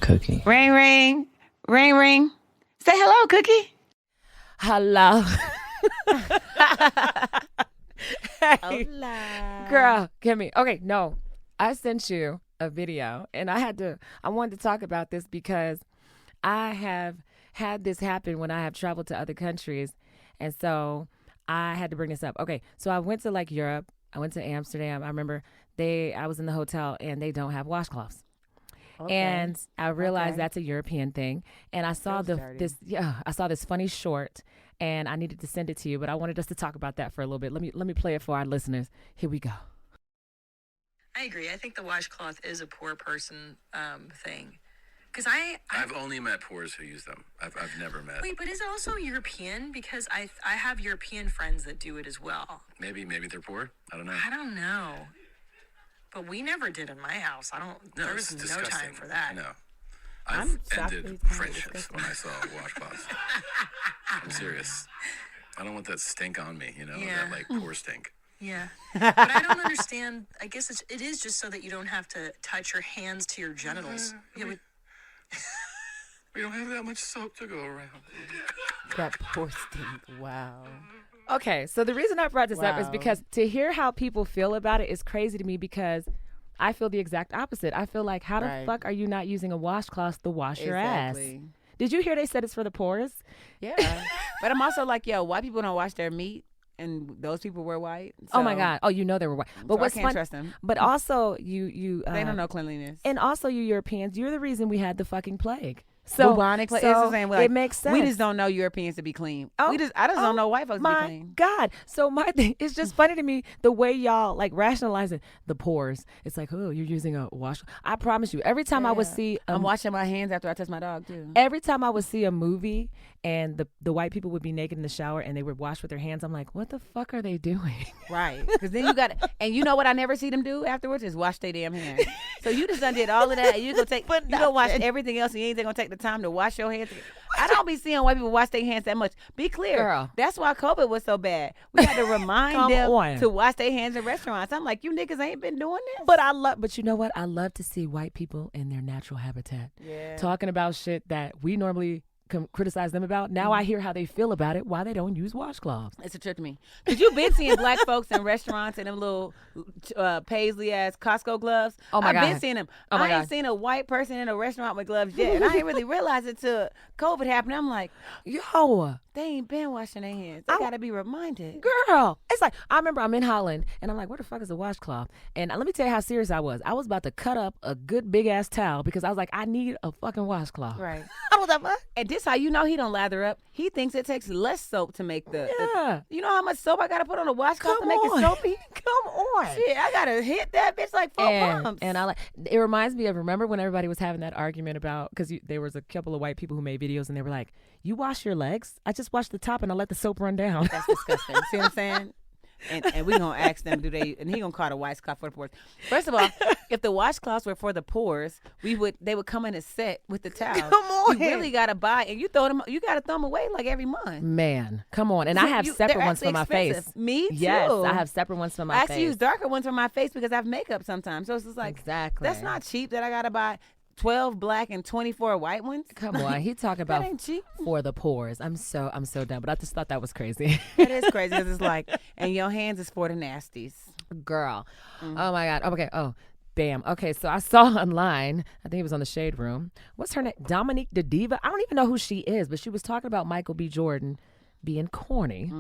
Cookie. Ring, ring. Ring, ring. Say hello, Cookie. Hello. Hey, Hola. girl, give me. Okay, no. I sent you a video and I wanted to talk about this because I have had this happen when I have traveled to other countries. And so I had to bring this up. Okay, so I went to like Europe. I went to Amsterdam. I remember I was in the hotel and they don't have washcloths. Okay. And I realized Okay. that's a European thing. And I saw Feels dirty. I saw this funny short and I needed to send it to you, but I wanted us to talk about that for a little bit. Let me play it for our listeners. Here we go. I agree. I think the washcloth is a poor person thing. Because I've only met poors who use them. I've never met. Wait, but is it also European? Because I have European friends that do it as well. Maybe they're poor. I don't know. I don't know. But we never did in my house. No, there it's was no disgusting. time for that. No. I'm I've shocked ended that it's not friendships disgusting. when I saw washcloths. I'm serious. I don't want that stink on me, Yeah. that like poor stink. Yeah. But I don't understand. I guess it is just so that you don't have to touch your hands to your genitals. Yeah, We don't have that much soap to go around. That poor stink. Wow. Okay, so the reason I brought this up is Wow. because to hear how people feel about it is crazy to me because I feel the exact opposite. I feel like, how the Right. fuck are you not using a washcloth to wash your ass? Exactly. Did you hear they said it's for the poors? Yeah. But I'm also like, yo, white people don't wash their meat, and those people were white. Oh my so- God! Oh, you know they were white. But so I what's can't fun? trust them. But also, you They don't know cleanliness. and also you Europeans, you're the reason we had the fucking plague. So Bubonic plague. so It's the same, like, it makes sense. We just don't know Europeans to be clean. Oh, I just don't know white folks to be my clean. God. So my thing, it's just funny to me the way y'all like rationalizing the pores. It's like, oh, you're using a wash. I promise you, every time I would Yeah. see, I'm washing my hands after I touch my dog too. every time I would see a movie and the white people would be naked in the shower and they would wash with their hands, I'm like, what the fuck are they doing? Right. Because then you got and you know what I never see them do afterwards is wash their damn hands. So you just done did all of that and you go wash everything else and you ain't gonna take the time to wash your hands. I don't be seeing white people wash their hands that much. Be clear. Girl. That's why COVID was so bad. We had to remind Come them on. to wash their hands in restaurants. I'm like, you niggas ain't been doing this. But you know what? I love to see white people in their natural habitat. Yeah. Talking about shit that we normally criticize them about. Now I hear how they feel about it, why they don't use washcloths. It's a trip to me. Because you've been seeing black folks in restaurants in them little paisley-ass Costco gloves. Oh, my I've God. been seeing them. Oh, my I ain't God. seen a white person in a restaurant with gloves yet. And I didn't really realize it till COVID happened. I'm like, Yo, they ain't been washing their hands. They got to be reminded. girl. It's like, I remember I'm in Holland and I'm like, where the fuck is the washcloth? And let me tell you how serious I was. I was about to cut up a good big ass towel because I was like, I need a fucking washcloth. Right. I was like, what? And this how you know he don't lather up. He thinks it takes less soap to make Yeah. you know how much soap I got to put on a washcloth to Come make on. it soapy? Come on. Shit, I got to hit that bitch like 4 pumps. And I like it reminds me of remember when everybody was having that argument about because there was a couple of white people who made videos and they were like, you wash your legs? I just wash the top and I let the soap run down. That's disgusting. See what I'm saying? And we gonna ask them, and he gonna call the washcloth for the pores. First of all, if the washcloths were for the pores, they would come in a set with the towel. Come on. You really gotta buy, and you gotta throw them away like every month. Man, come on. And I have separate They're ones for actually my face. expensive. Me too. Yes, I have separate ones for my I actually face. use darker ones for my face because I have makeup sometimes. So it's just like Exactly. that's not cheap that I gotta buy 12 black and 24 white ones. Come on, he talking about That ain't cheap. for the pores. I'm so done, but I just thought that was crazy. It is crazy because it's like, and your hands is for the nasties. Girl. Oh my God. Okay. Oh, bam. Okay, so I saw online, I think it was on the Shade Room. What's her name? Dominique the Diva. I don't even know who she is, but she was talking about Michael B. Jordan being corny.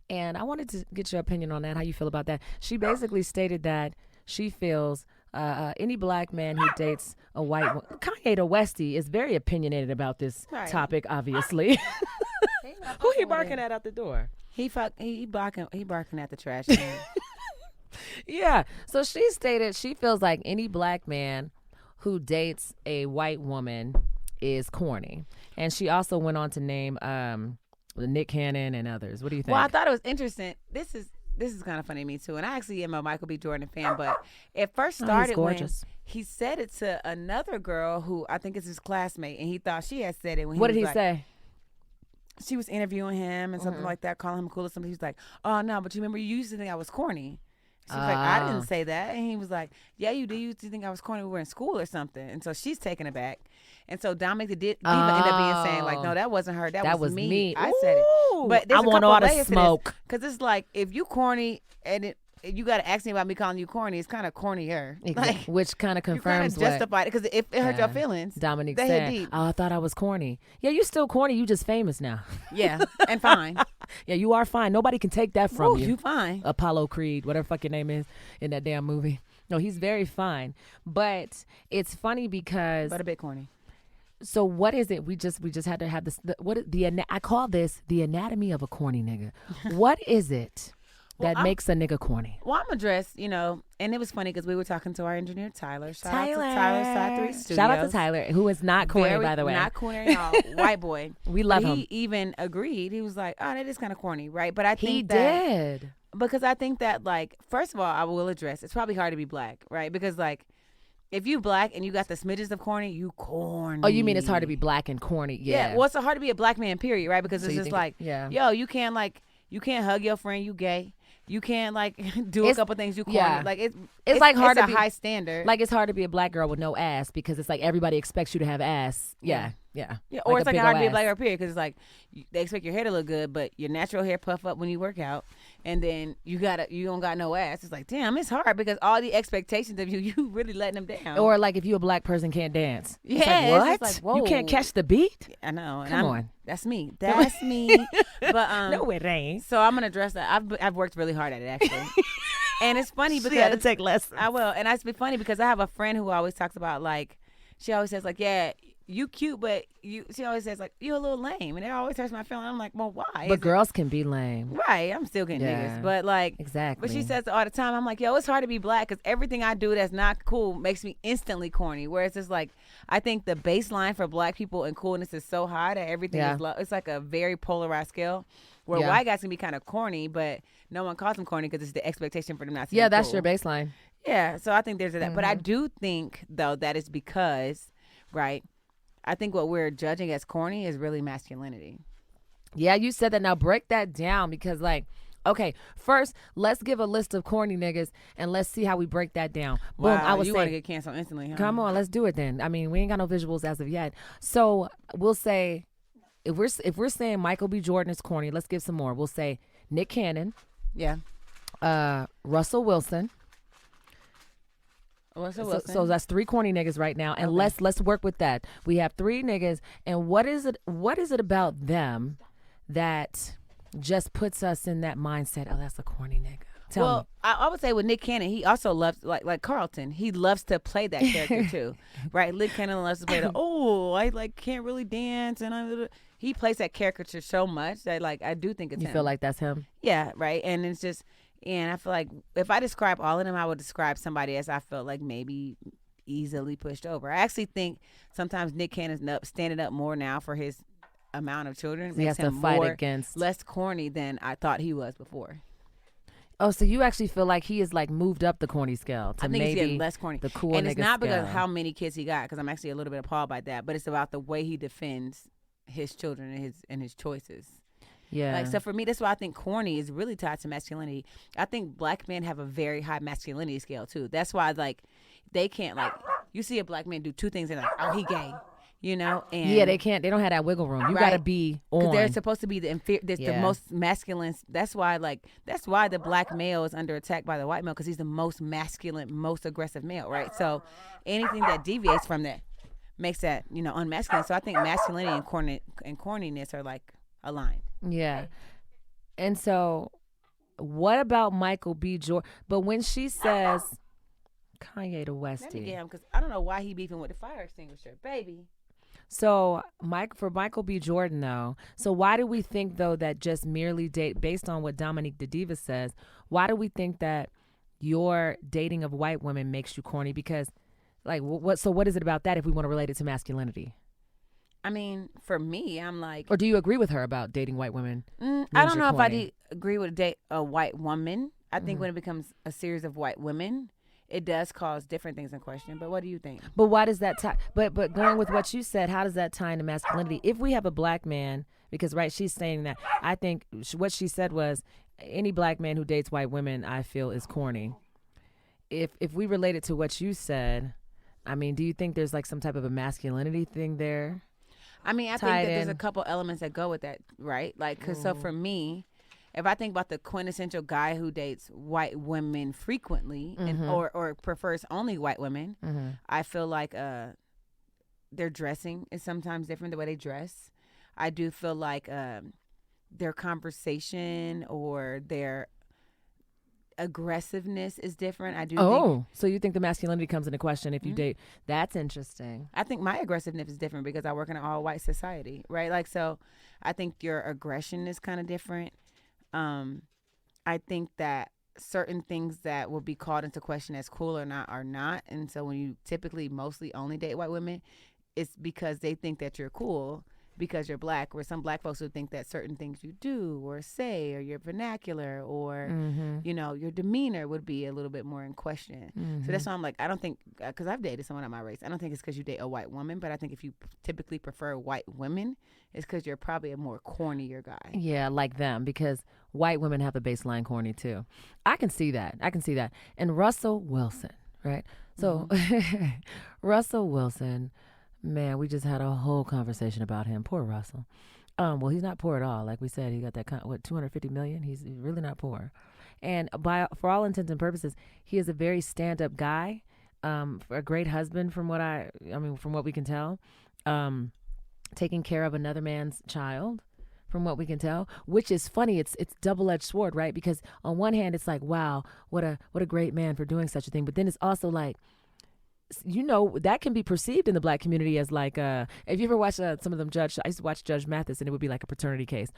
And I wanted to get your opinion on that, how you feel about that. She basically stated that she feels any black man who dates a white woman, Kanye the Westie is very opinionated about this Right. topic, obviously. Who he barking at out the door? He barking at the trash can. Yeah. So she stated she feels like any black man who dates a white woman is corny. And she also went on to name Nick Cannon and others. What do you think? Well, I thought it was interesting. This is kind of funny to me too, and I actually am a Michael B. Jordan fan. But it first started when gorgeous. he said it to another girl who I think is his classmate, and he thought she had said it. When What he did he was like, say? She was interviewing him and something like that, calling him cool or something. He was like, "Oh no, but you remember you used to think I was corny." She was like, "I didn't say that," and he was like, "Yeah, you did. You used to think I was corny. We were in school or something." And so she's taken aback. And so Dominic the Diva ended up being saying like, no, that wasn't her. That was me. I said it. Ooh, But there's I a want couple all the layers smoke. because it's like if you corny and you got to ask me about me calling you corny, it's kind of cornier. Like, Which kind of you kind confirms of justify it because if it hurt your feelings, Dominic they hit said, deep. "Oh, I thought I was corny." Yeah, you still corny. You just famous now. Yeah, and fine. Yeah, you are fine. Nobody can take that from Ooh, you. you fine. Apollo Creed, whatever fuck your name is in that damn movie. No, he's very fine. But it's funny because But a bit corny. so what is it? We just had to have this. I call this the anatomy of a corny nigga. What is it that makes a nigga corny? Well, I'm addressed, and it was funny because we were talking to our engineer Tyler. Shout out to Tyler Side 3 Studios. Shout out to Tyler, who is not corny, by the way. Not corny at all. White boy. We love him. He even agreed. He was like, "Oh, that is kind of corny, right?" But I think He that did. because I think that, like, first of all, I will address it's probably hard to be black, right? Because like, if you black and you got the smidges of corny, you corny. Oh, you mean it's hard to be black and corny? Yeah. Well, it's hard to be a black man, period, right? Because it's you just think like, yeah. you can't hug your friend, you gay. You can't like do a couple things you corny. yeah. Like it's like hard it's to a be high standard. Like it's hard to be a black girl with no ass because it's like everybody expects you to have ass. Yeah. Yeah, or it's like big hard to ol' be a ass. black girl, period, because it's like they expect your hair to look good, but your natural hair puff up when you work out, and then you don't got no ass. It's like, damn, it's hard because all the expectations of you really letting them down. Or like if you a black person can't dance. Yeah, It's like, what? it's just like, You can't whoa. catch the beat? I know. And Come on. That's me. That's me. But No, it ain't. so I'm gonna address that. I've worked really hard at it actually, and it's funny because She had to take lessons. I will, and it's funny because I have a friend who always talks about like, she always says like, yeah, you cute, but she always says like, you a little lame, and it always hurts my feeling. I'm like, well, why? But girls can be lame. Right, I'm still getting Yeah. niggas, but like, Exactly. But she says it all the time. I'm like, yo, it's hard to be black because everything I do that's not cool makes me instantly corny. Whereas it's like, I think the baseline for black people and coolness is so high that everything Yeah. is low. It's like a very polarized scale. Where Yeah. white guys can be kind of corny, but no one calls them corny because it's the expectation for them not to. Yeah, be that's cool. your baseline. Yeah, so I think there's that. But I Mm-hmm. do think though that is because, right? I think what we're judging as corny is really masculinity. Yeah, you said that. Now break that down because like, okay, first let's give a list of corny niggas and let's see how we break that down. Wow, Boom, I would you say want to get canceled instantly? Huh? come on, let's do it then. I mean, we ain't got no visuals as of yet. So we'll say if we're saying Michael B. Jordan is corny, let's give some more. We'll say Nick Cannon, Yeah. Russell Wilson. Russell So, Wilson. so that's 3 corny niggas right now, and let's work with that. We have 3 niggas, and what is it about them that just puts us in that mindset? Oh, that's a corny nigga. Tell me. I would say with Nick Cannon, he also loves like Carlton. He loves to play that character too, right? Nick Cannon loves to play the I like can't really dance, and he plays that caricature so much that like I do think it's You him. feel like that's him? Yeah, right. And it's just, and I feel like if I describe all of them, I would describe somebody as I felt like maybe easily pushed over. I actually think sometimes Nick Cannon's standing up more now for his amount of children. He has makes to him fight more, against. less corny than I thought he was before. Oh, so you actually feel like he is like moved up the corny scale to I think he's maybe getting less corny. the cool and it's nigga not because of scale. how many kids he got, because I'm actually a little bit appalled by that, but it's about the way he defends his children and his choices. Yeah. Like, so for me, that's why I think corny is really tied to masculinity. I think black men have a very high masculinity scale too. That's why like they can't like you see a black man do 2 things and like, oh, he gay, you know? And Yeah, they can't. They don't have that wiggle room. You got to Right. be because on. they're supposed to be the Yeah. most masculine. That's why the black male is under attack by the white male because he's the most masculine, most aggressive male, right? So anything that deviates from that makes that unmasculine. So I think masculinity and corniness are like aligned. Yeah. And so what about Michael B. Jordan? But when she says Kanye to Let me Westie. get him because I don't know why he beefing with the fire extinguisher, baby. So for Michael B. Jordan though, so why do we think though that just merely based on what Dominique the Diva says, why do we think that your dating of white women makes you corny? Because like what is it about that if we want to relate it to masculinity? I mean, for me, I'm like, Or do you agree with her about dating white women? I means don't know you're if I corny? agree with a white woman. I think when it becomes a series of white women, it does cause different things in question. But what do you think? But why does that tie? But going with what you said, how does that tie into masculinity? If we have a black man, because right, she's saying that. I think what she said was any black man who dates white women, I feel is corny. If we relate it to what you said, I mean, do you think there's like some type of a masculinity thing there? I mean, I think that there's a couple elements that go with that, right? Like, because so for me, if I think about the quintessential guy who dates white women frequently and or prefers only white women, I feel like their dressing is sometimes different, the way they dress. I do feel like their conversation or their aggressiveness is different. I do think, so you think the masculinity comes into question if you date. That's interesting. I think my aggressiveness is different because I work in an all white society, right? Like, so I think your aggression is kind of different. I think that certain things that will be called into question as cool or not are not. And so when you typically mostly only date white women, it's because they think that you're cool because you're black, where some black folks would think that certain things you do or say or your vernacular or, you know, your demeanor would be a little bit more in question. So that's why I'm like, I don't think, because I've dated someone of my race, I don't think it's because you date a white woman, but I think if you typically prefer white women, it's because you're probably a more cornier guy. Yeah, like them, because white women have a baseline corny too. I can see that. And Russell Wilson, right? So Russell Wilson, man, we just had a whole conversation about him. Poor Russell. Well, he's not poor at all. Like we said, he got that $250 million. He's really not poor, and for all intents and purposes, he is a very stand-up guy, a great husband from what we can tell, taking care of another man's child, from what we can tell, which is funny. It's double-edged sword, right? Because on one hand, it's like, wow, what a great man for doing such a thing, but then it's also like, you know, that can be perceived in the black community as like, if you ever watch some of them I used to watch Judge Mathis, and it would be like a paternity case.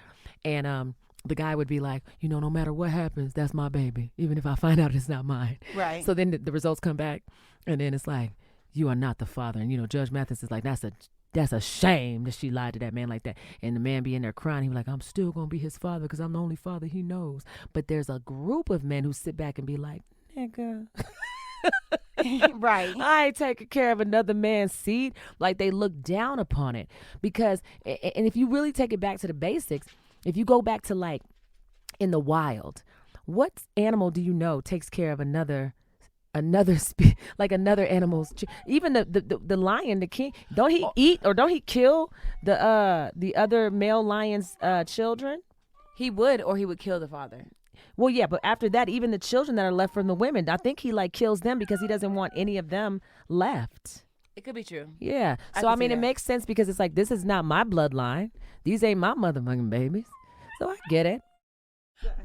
And the guy would be like, you know, no matter what happens, that's my baby, even if I find out it's not mine. Right. So then the results come back, and then it's like, you are not the father. And, you know, Judge Mathis is like, that's a shame that she lied to that man like that. And the man be in there crying. He be like, I'm still going to be his father because I'm the only father he knows. But there's a group of men who sit back and be like, nigga. Right. I ain't taking care of another man's seed. Like, they look down upon it because, and if you really take it back to the basics, if you go back to like in the wild, what animal do you know takes care of another like another animal's even the lion, the king? Don't he eat or don't he kill the other male lion's children? He would, or he would kill the father. Well, yeah, but after that, even the children that are left from the women, I think he like kills them because he doesn't want any of them left. It could be true. Yeah. So I mean, it makes sense because it's like, this is not my bloodline. These ain't my motherfucking babies. So I get it.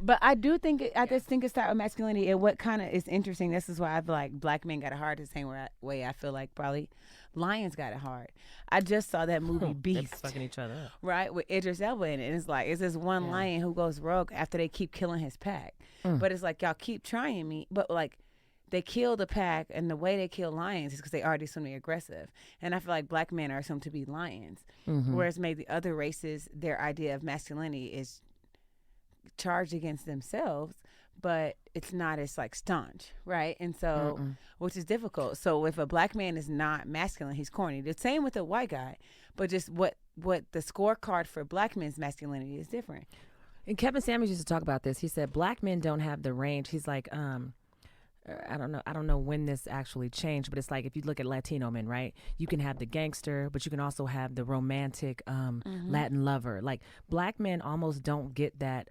But I do think I just think it's that masculinity, and what kind of is interesting. This is why I feel like black men got it hard the same way I feel like probably lions got it hard. I just saw that movie Beast. They're fucking each other up. Right, with Idris Elba in it. And it's like, it's this one lion who goes rogue after they keep killing his pack. But it's like, y'all keep trying me, but like, they kill the pack, and the way they kill lions is because they already assume they're aggressive. And I feel like black men are assumed to be lions, whereas maybe other races, their idea of masculinity is charged against themselves, but it's not as like staunch, right? And so, which is difficult. So if a black man is not masculine, he's corny. The same with a white guy, but just what the scorecard for black men's masculinity is different. And Kevin Samuels used to talk about this. He said black men don't have the range. He's like, I don't know when this actually changed, but it's like, if you look at Latino men, right? You can have the gangster, but you can also have the romantic Latin lover. Like, black men almost don't get that.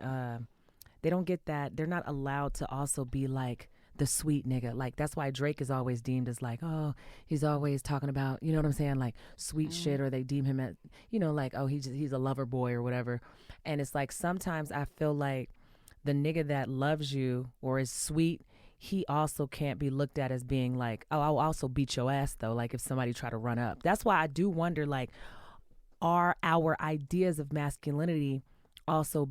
They don't get that. They're not allowed to also be like the sweet nigga. Like, that's why Drake is always deemed as like, oh, he's always talking about, you know what I'm saying? Like sweet shit, or they deem him as, you know, like, oh, he's a lover boy or whatever. And it's like, sometimes I feel like the nigga that loves you or is sweet, he also can't be looked at as being like, oh, I'll also beat your ass though. Like, if somebody try to run up. That's why I do wonder, like, are our ideas of masculinity also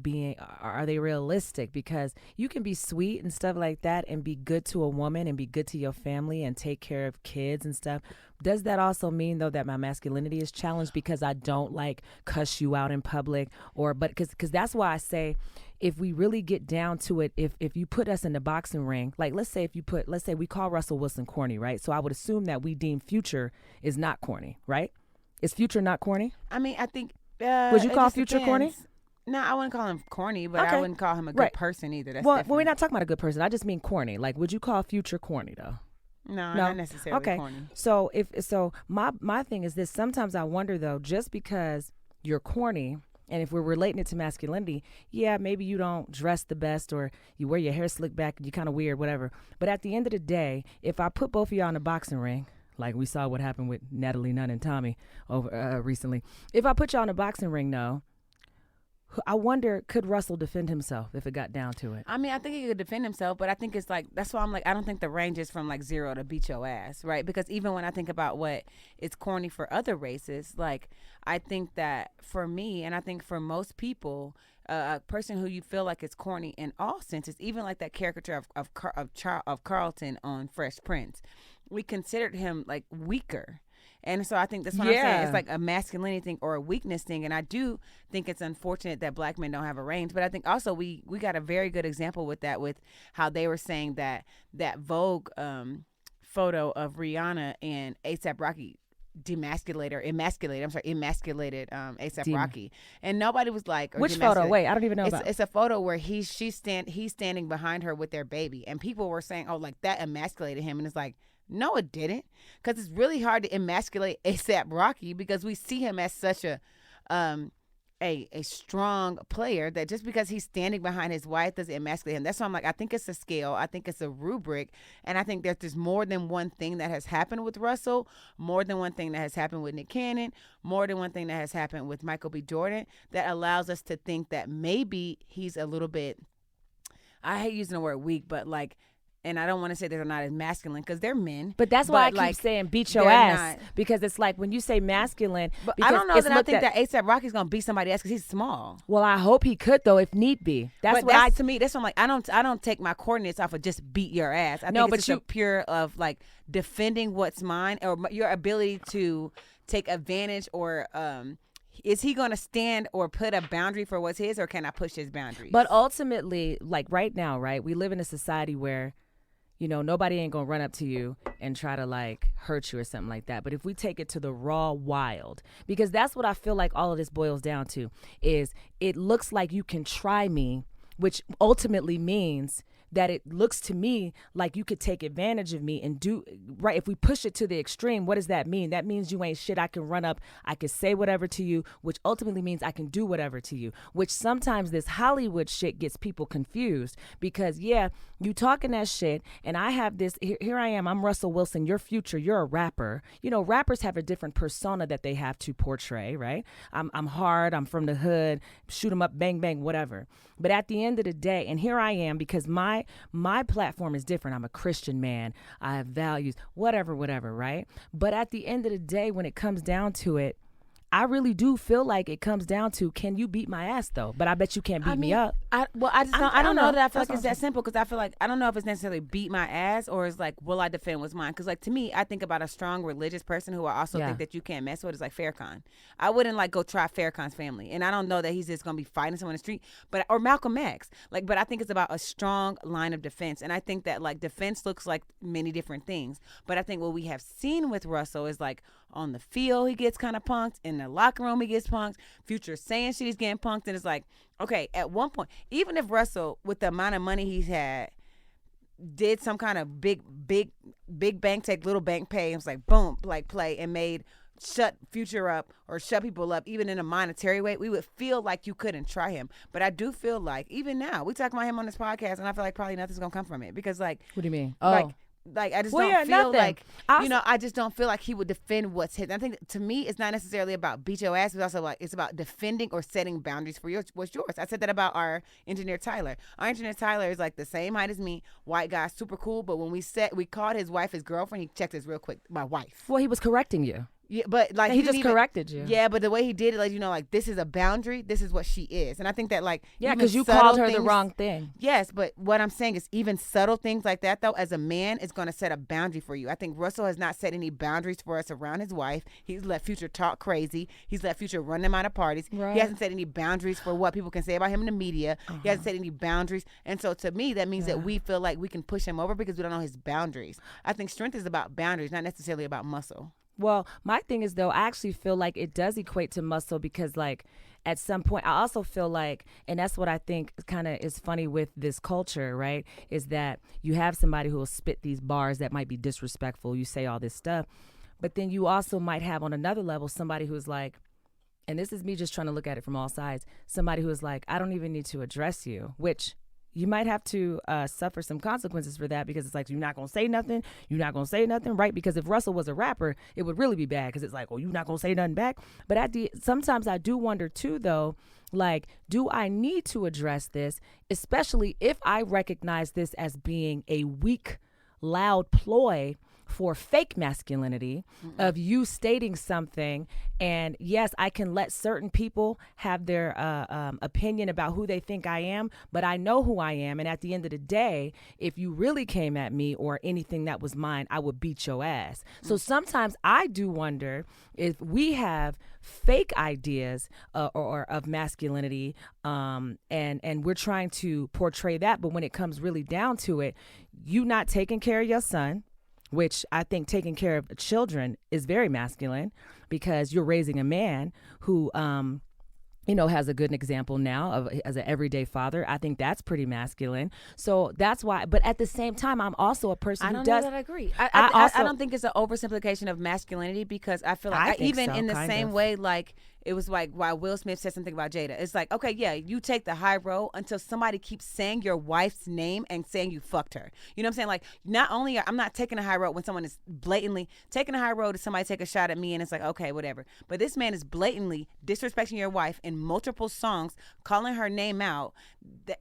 are they realistic? Because you can be sweet and stuff like that and be good to a woman and be good to your family and take care of kids and stuff. Does that also mean though that my masculinity is challenged because I don't like cuss you out in public? But because that's why I say, if we really get down to it, if you put us in the boxing ring, like let's say we call Russell Wilson corny, right? So I would assume that we deem Future is not corny, right? Is Future not corny? I mean, I think would you call Future corny? No, I wouldn't call him corny, but I wouldn't call him a good person either. That's well, we're not talking about a good person. I just mean corny. Like, would you call Future corny though? No, not necessarily okay. corny. So my thing is this. Sometimes I wonder though, just because you're corny, and if we're relating it to masculinity, yeah, maybe you don't dress the best or you wear your hair slicked back and you're kind of weird, whatever. But at the end of the day, if I put both of y'all in a boxing ring, like we saw what happened with Natalie Nunn and Tommy over recently, if I put y'all in a boxing ring, though, I wonder, could Russell defend himself if it got down to it? I mean, I think he could defend himself, but I think it's like, that's why I'm like, I don't think the range is from like 0 to beat your ass, right? Because even when I think about what is corny for other races, like I think that for me, and I think for most people, a person who you feel like is corny in all senses, even like that caricature of Carlton on Fresh Prince, we considered him like weaker. And so I think that's what I'm saying. It's like a masculinity thing or a weakness thing. And I do think it's unfortunate that black men don't have a range. But I think also we got a very good example with that, with how they were saying that Vogue photo of Rihanna and A$AP Rocky emasculated A$AP Rocky. And nobody was like, which photo? Wait, I don't even know about. It's a photo where he's standing behind her with their baby. And people were saying, oh, like that emasculated him. And it's like, no, it didn't, because it's really hard to emasculate A$AP Rocky because we see him as such a strong player that just because he's standing behind his wife doesn't emasculate him. That's why I'm like, I think it's a scale. I think it's a rubric. And I think that there's more than one thing that has happened with Russell, more than one thing that has happened with Nick Cannon, more than one thing that has happened with Michael B. Jordan that allows us to think that maybe he's a little bit, I hate using the word weak, but like, and I don't want to say they're not as masculine because they're men. But that's why I like, keep saying beat your ass. Because it's like when you say masculine. But I don't know that I think that A$AP Rocky's going to beat somebody else because he's small. Well, I hope he could, though, if need be. To me, that's what I'm like. I don't take my coordinates off of just beat your ass. I think it's just a pure of like defending what's mine or your ability to take advantage or is he going to stand or put a boundary for what's his, or can I push his boundaries? But ultimately, like right now, right, we live in a society where, you know, nobody ain't gonna run up to you and try to like hurt you or something like that. But if we take it to the raw wild, because that's what I feel like all of this boils down to, is it looks like you can try me, which ultimately means that it looks to me like you could take advantage of me and do right. If we push it to the extreme, what does that mean? That means you ain't shit. I can run up, I can say whatever to you, which ultimately means I can do whatever to you, which sometimes this Hollywood shit gets people confused because yeah, you talking that shit and I have this, here I am, I'm Russell Wilson, you're Future, you're a rapper. You know, rappers have a different persona that they have to portray, right? I'm hard, I'm from the hood, shoot 'em up, bang, bang, whatever. But at the end of the day, and here I am, because my platform is different. I'm a Christian man. I have values, whatever, right? But at the end of the day, when it comes down to it, I really do feel like it comes down to, can you beat my ass though? But I bet you can't beat me up. I don't know that I feel like it's that simple, because I feel like I don't know if it's necessarily beat my ass or it's like, will I defend what's mine? Because like to me, I think about a strong religious person who I also think that you can't mess with is like Farrakhan. I wouldn't like go try Farrakhan's family, and I don't know that he's just gonna be fighting someone in the street, or Malcolm X. Like, but I think it's about a strong line of defense, and I think that like defense looks like many different things. But I think what we have seen with Russell is like on the field he gets kind of punked, in the locker room he gets punked, Future saying shit he's getting punked, and it's like, okay, at one point, even if Russell, with the amount of money he's had, did some kind of big bank take little bank pay, and was like boom, like play, and made shut Future up or shut people up, even in a monetary way, we would feel like you couldn't try him. But I do feel like even now we talk about him on this podcast, and I feel like probably nothing's gonna come from it, because like, what do you mean? Like I just don't feel like, I just don't feel like he would defend what's his. I think to me, it's not necessarily about beat your ass, but also like it's about defending or setting boundaries for what's yours. I said that about our engineer Tyler. Our engineer Tyler is like the same height as me, white guy, super cool. But when we called his wife his girlfriend, he checked us real quick. My wife. Well, he was correcting you. Yeah, but like he just corrected you. Yeah, but the way he did it, like, you know, like this is a boundary. This is what she is, and I think that like because you called her the wrong thing. Yes, but what I'm saying is even subtle things like that, though, as a man, is going to set a boundary for you. I think Russell has not set any boundaries for us around his wife. He's let Future talk crazy. He's let Future run him out of parties. Right. He hasn't set any boundaries for what people can say about him in the media. He hasn't set any boundaries, and so to me, that means that we feel like we can push him over because we don't know his boundaries. I think strength is about boundaries, not necessarily about muscle. Well, my thing is, though, I actually feel like it does equate to muscle because, like, at some point, I also feel like, and that's what I think kind of is funny with this culture, right? Is that you have somebody who will spit these bars that might be disrespectful. You say all this stuff, but then you also might have on another level somebody who's like, and this is me just trying to look at it from all sides, somebody who is like, I don't even need to address you, which you might have to suffer some consequences for that, because it's like, you're not going to say nothing. You're not going to say nothing, right? Because if Russell was a rapper, it would really be bad, because it's like, well, you're not going to say nothing back. But sometimes I do wonder too, though, like, do I need to address this, especially if I recognize this as being a weak, loud ploy for fake masculinity of you stating something. And yes, I can let certain people have their opinion about who they think I am, but I know who I am. And at the end of the day, if you really came at me or anything that was mine, I would beat your ass. So sometimes I do wonder if we have fake ideas or of masculinity, and we're trying to portray that, but when it comes really down to it, you not taking care of your son, which I think taking care of children is very masculine, because you're raising a man who, has a good example now of as an everyday father. I think that's pretty masculine. So that's why. But at the same time, I'm also a person who does. I don't know that I agree. I don't think it's an oversimplification of masculinity, because I feel like even in the same way, like it was like why Will Smith said something about Jada. It's like, okay, yeah, you take the high road until somebody keeps saying your wife's name and saying you fucked her. You know what I'm saying? Like, not only I'm not taking a high road when someone is blatantly taking a high road to somebody take a shot at me and it's like, okay, whatever. But this man is blatantly disrespecting your wife in multiple songs, calling her name out.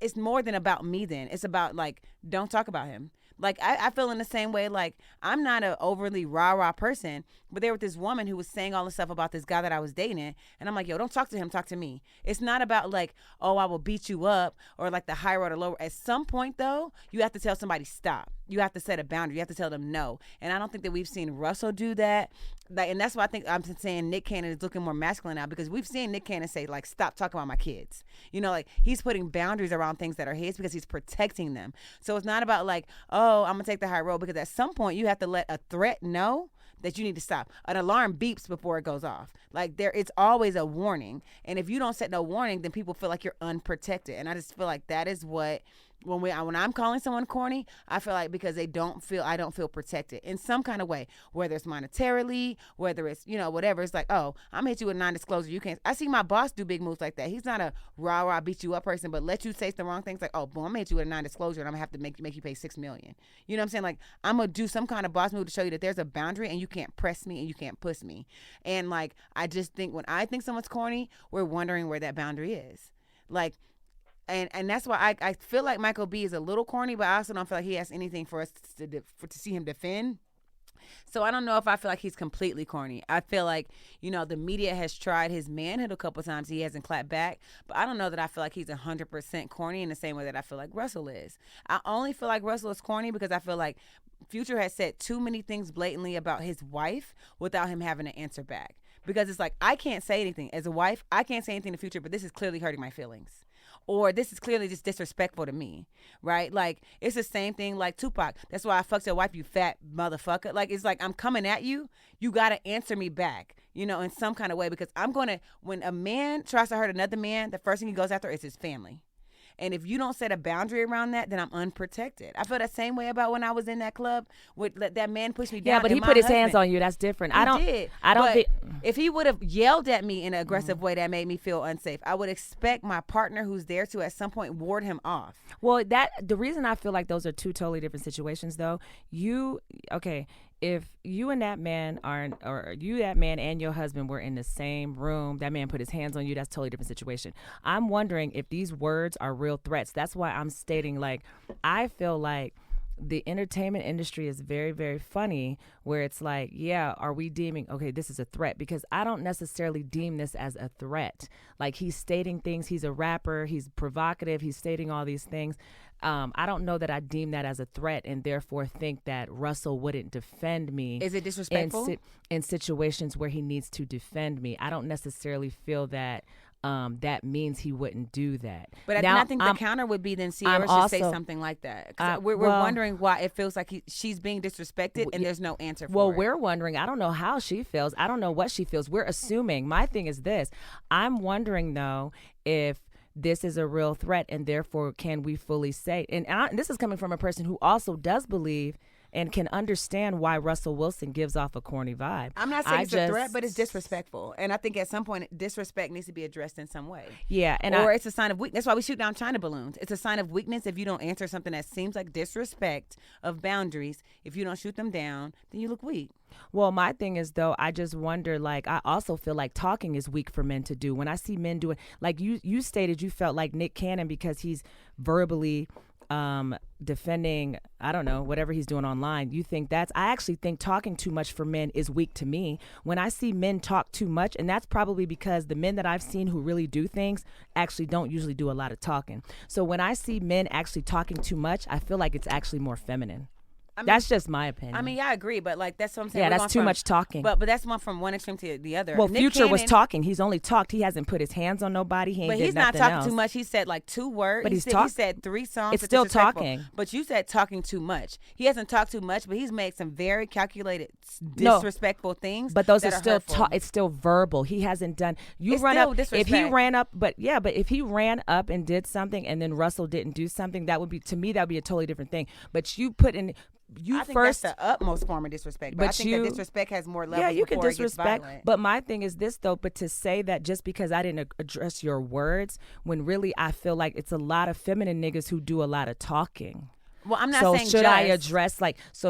It's more than about me then. It's about, like, don't talk about him. Like, I feel in the same way, like, I'm not an overly rah-rah person, but there was this woman who was saying all this stuff about this guy that I was dating, and I'm like, yo, don't talk to him, talk to me. It's not about, like, oh, I will beat you up, or, like, the high road or low. At some point, though, you have to tell somebody stop. You have to set a boundary. You have to tell them no. And I don't think that we've seen Russell do that. Like, and that's why I think I'm saying Nick Cannon is looking more masculine now, because we've seen Nick Cannon say, like, stop talking about my kids. You know, like, he's putting boundaries around things that are his because he's protecting them. So it's not about, like, oh, I'm going to take the high road, because at some point you have to let a threat know that you need to stop. An alarm beeps before it goes off. Like, it's always a warning. And if you don't set no warning, then people feel like you're unprotected. And I just feel like that is what, when I'm calling someone corny, I feel like because I don't feel protected in some kind of way, whether it's monetarily, whether it's, whatever. It's like, oh, I'm gonna hit you with non-disclosure. You can't. I see my boss do big moves like that. He's not a rah-rah beat you up person, but let you say the wrong things, like, oh, boom, I'm gonna hit you with a non-disclosure and I'm gonna have to make you pay $6 million. You know what I'm saying? Like, I'm gonna do some kind of boss move to show you that there's a boundary and you can't press me and you can't push me. And, like, I just think when I think someone's corny, we're wondering where that boundary is. Like, And that's why I feel like Michael B is a little corny, but I also don't feel like he has anything for us to see him defend. So I don't know if I feel like he's completely corny. I feel like, the media has tried his manhood a couple times. He hasn't clapped back. But I don't know that I feel like he's 100% corny in the same way that I feel like Russell is. I only feel like Russell is corny because I feel like Future has said too many things blatantly about his wife without him having to answer back. Because it's like, I can't say anything. As a wife, I can't say anything to Future, but this is clearly hurting my feelings. Or this is clearly just disrespectful to me, right? Like, it's the same thing like Tupac. That's why I fucked your wife, you fat motherfucker. Like, it's like, I'm coming at you. You got to answer me back, in some kind of way. Because when a man tries to hurt another man, the first thing he goes after is his family. And if you don't set a boundary around that, then I'm unprotected. I feel that same way about when I was in that club with that man pushed me down. Yeah, but he put his hands on you. That's different. I don't think if he would have yelled at me in an aggressive way that made me feel unsafe, I would expect my partner who's there to at some point ward him off. Well, the reason I feel like those are two totally different situations, though, if you and that man that man and your husband were in the same room, that man put his hands on you, that's a totally different situation. I'm wondering if these words are real threats. That's why I'm stating, like, I feel like the entertainment industry is very, very funny, where it's like, yeah, are we deeming, okay, this is a threat? Because I don't necessarily deem this as a threat. Like, he's stating things, he's a rapper, he's provocative, he's stating all these things. I don't know that I deem that as a threat, and therefore think that Russell wouldn't defend me. Is it disrespectful? In situations where he needs to defend me. I don't necessarily feel that that means he wouldn't do that. But I think the counter would be then Sierra should say something like that. 'Cause we're wondering why it feels like she's being disrespected and there's no answer for it. Well, we're wondering. I don't know how she feels. I don't know what she feels. We're assuming. My thing is this. I'm wondering, though, if this is a real threat and therefore can we fully say, and this is coming from a person who also does believe and can understand why Russell Wilson gives off a corny vibe. I'm not saying it's a threat, but it's disrespectful. And I think at some point, disrespect needs to be addressed in some way. Yeah. Or it's a sign of weakness. That's why we shoot down China balloons. It's a sign of weakness if you don't answer something that seems like disrespect of boundaries. If you don't shoot them down, then you look weak. Well, my thing is, though, I just wonder, like, I also feel like talking is weak for men to do. When I see men do it, like you stated you felt like Nick Cannon because he's verbally defending, I don't know, whatever he's doing online. You think I actually think talking too much for men is weak to me. When I see men talk too much, and that's probably because the men that I've seen who really do things actually don't usually do a lot of talking. So when I see men actually talking too much, I feel like it's actually more feminine. That's just my opinion. I mean, yeah, I agree, but like that's what I'm saying. Yeah, that's too much talking. But that's one from one extreme to the other. Well, Nick Future was Cannon, talking. He's only talked. He hasn't put his hands on nobody. But he's not talking too much. He said like 2 words. But he said 3 songs. It's still talking. But you said talking too much. He hasn't talked too much, but he's made some very calculated, disrespectful things. But those are still hurtful. It's still verbal. He hasn't done. It's still disrespect. If he ran up, but if he ran up and did something, and then Russell didn't do something, that would be, to me, that would be a totally different thing. But you put in. I think that's the utmost form of disrespect. But I think that disrespect has more levels. Yeah, you can disrespect. Violent. But my thing is this, though. But to say that just because I didn't address your words, when really I feel like it's a lot of feminine niggas who do a lot of talking. Well, I'm not saying should I address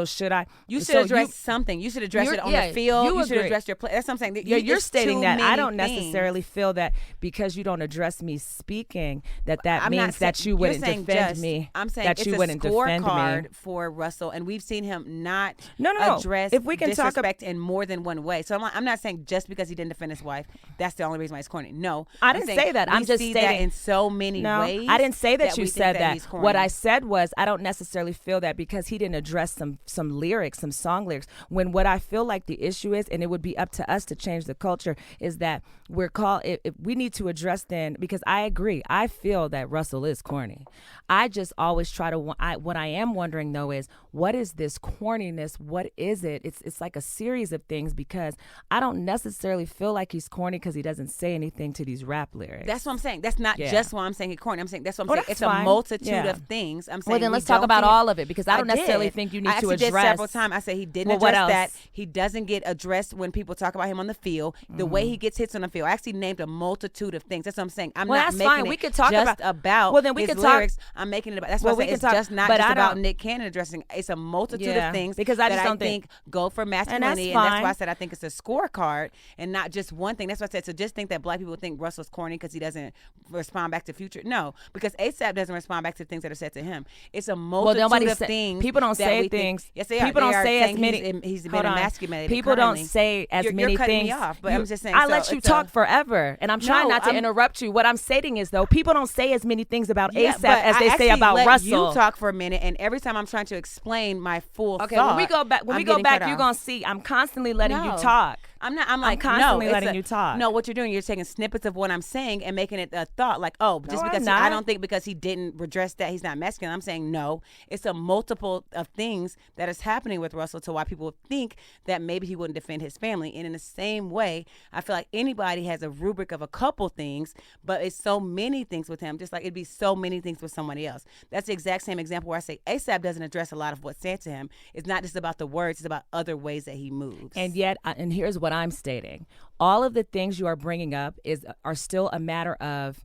should I? You should address something. You should address it on the field. You should address your play. That's what I'm saying. You're stating that. I don't necessarily feel that because you don't address me speaking that means that you wouldn't defend me. I'm saying that it's you wouldn't a scorecard me. For Russell, and we've seen him not No. address if we can disrespect in more than one way. So I'm not saying just because he didn't defend his wife, that's the only reason why he's corny. No, I didn't say that. I'm just stating that in so many ways. I didn't say that you said that. He's corny. What I said was I don't necessarily feel that because he didn't address some lyrics, some song lyrics. When what I feel like the issue is, and it would be up to us to change the culture, is that if we need to address then, because I agree, I feel that Russell is corny. I just always try to, what I am wondering though is, what is this corniness? What is it? It's like a series of things, because I don't necessarily feel like he's corny because he doesn't say anything to these rap lyrics. That's what I'm saying. That's not just why I'm saying he's corny. I'm saying that's what I'm saying. It's fine. a multitude of things. I'm saying. Well, then let's talk about all of it, because I don't necessarily think you need to address. I did several times. I said he didn't address that. He doesn't get addressed when people talk about him on the field. The way he gets hits on the field. I actually named a multitude of things. That's what I'm saying. I'm not making fine. it We could talk just about well, then we his could lyrics. Talk. I'm making it about. That's why I say it's just not just about Nick Cannon addressing. It's a multitude of things because I just don't think go for masculinity, and that's why I said I think it's a scorecard and not just one thing. That's why I said. So just think that black people think Russell's corny because he doesn't respond back to Future. No, because ASAP doesn't respond back to things that are said to him. It's a multitude of things. People don't say things. Yes, they are. People don't say as many. He's been emasculated. People don't say as many you're cutting things. Me off, but I'm just saying. I let you talk forever, and I'm trying not to interrupt you. What I'm saying is, though, people don't say as many things about ASAP as they say about Russell. You talk for a minute, and every time I'm trying to explain my full thought. When we go back, you're gonna see I'm constantly letting you talk. I'm like constantly letting you talk. No, what you're doing, you're taking snippets of what I'm saying and making it a thought like, I don't think because he didn't redress that he's not masculine. I'm saying no. It's a multiple of things that is happening with Russell to why people think that maybe he wouldn't defend his family. And in the same way, I feel like anybody has a rubric of a couple things, but it's so many things with him, just like it'd be so many things with somebody else. That's the exact same example where I say ASAP doesn't address a lot of what's said to him. It's not just about the words, it's about other ways that he moves. And yet, and here's what I'm stating. All of the things you are bringing up are still a matter of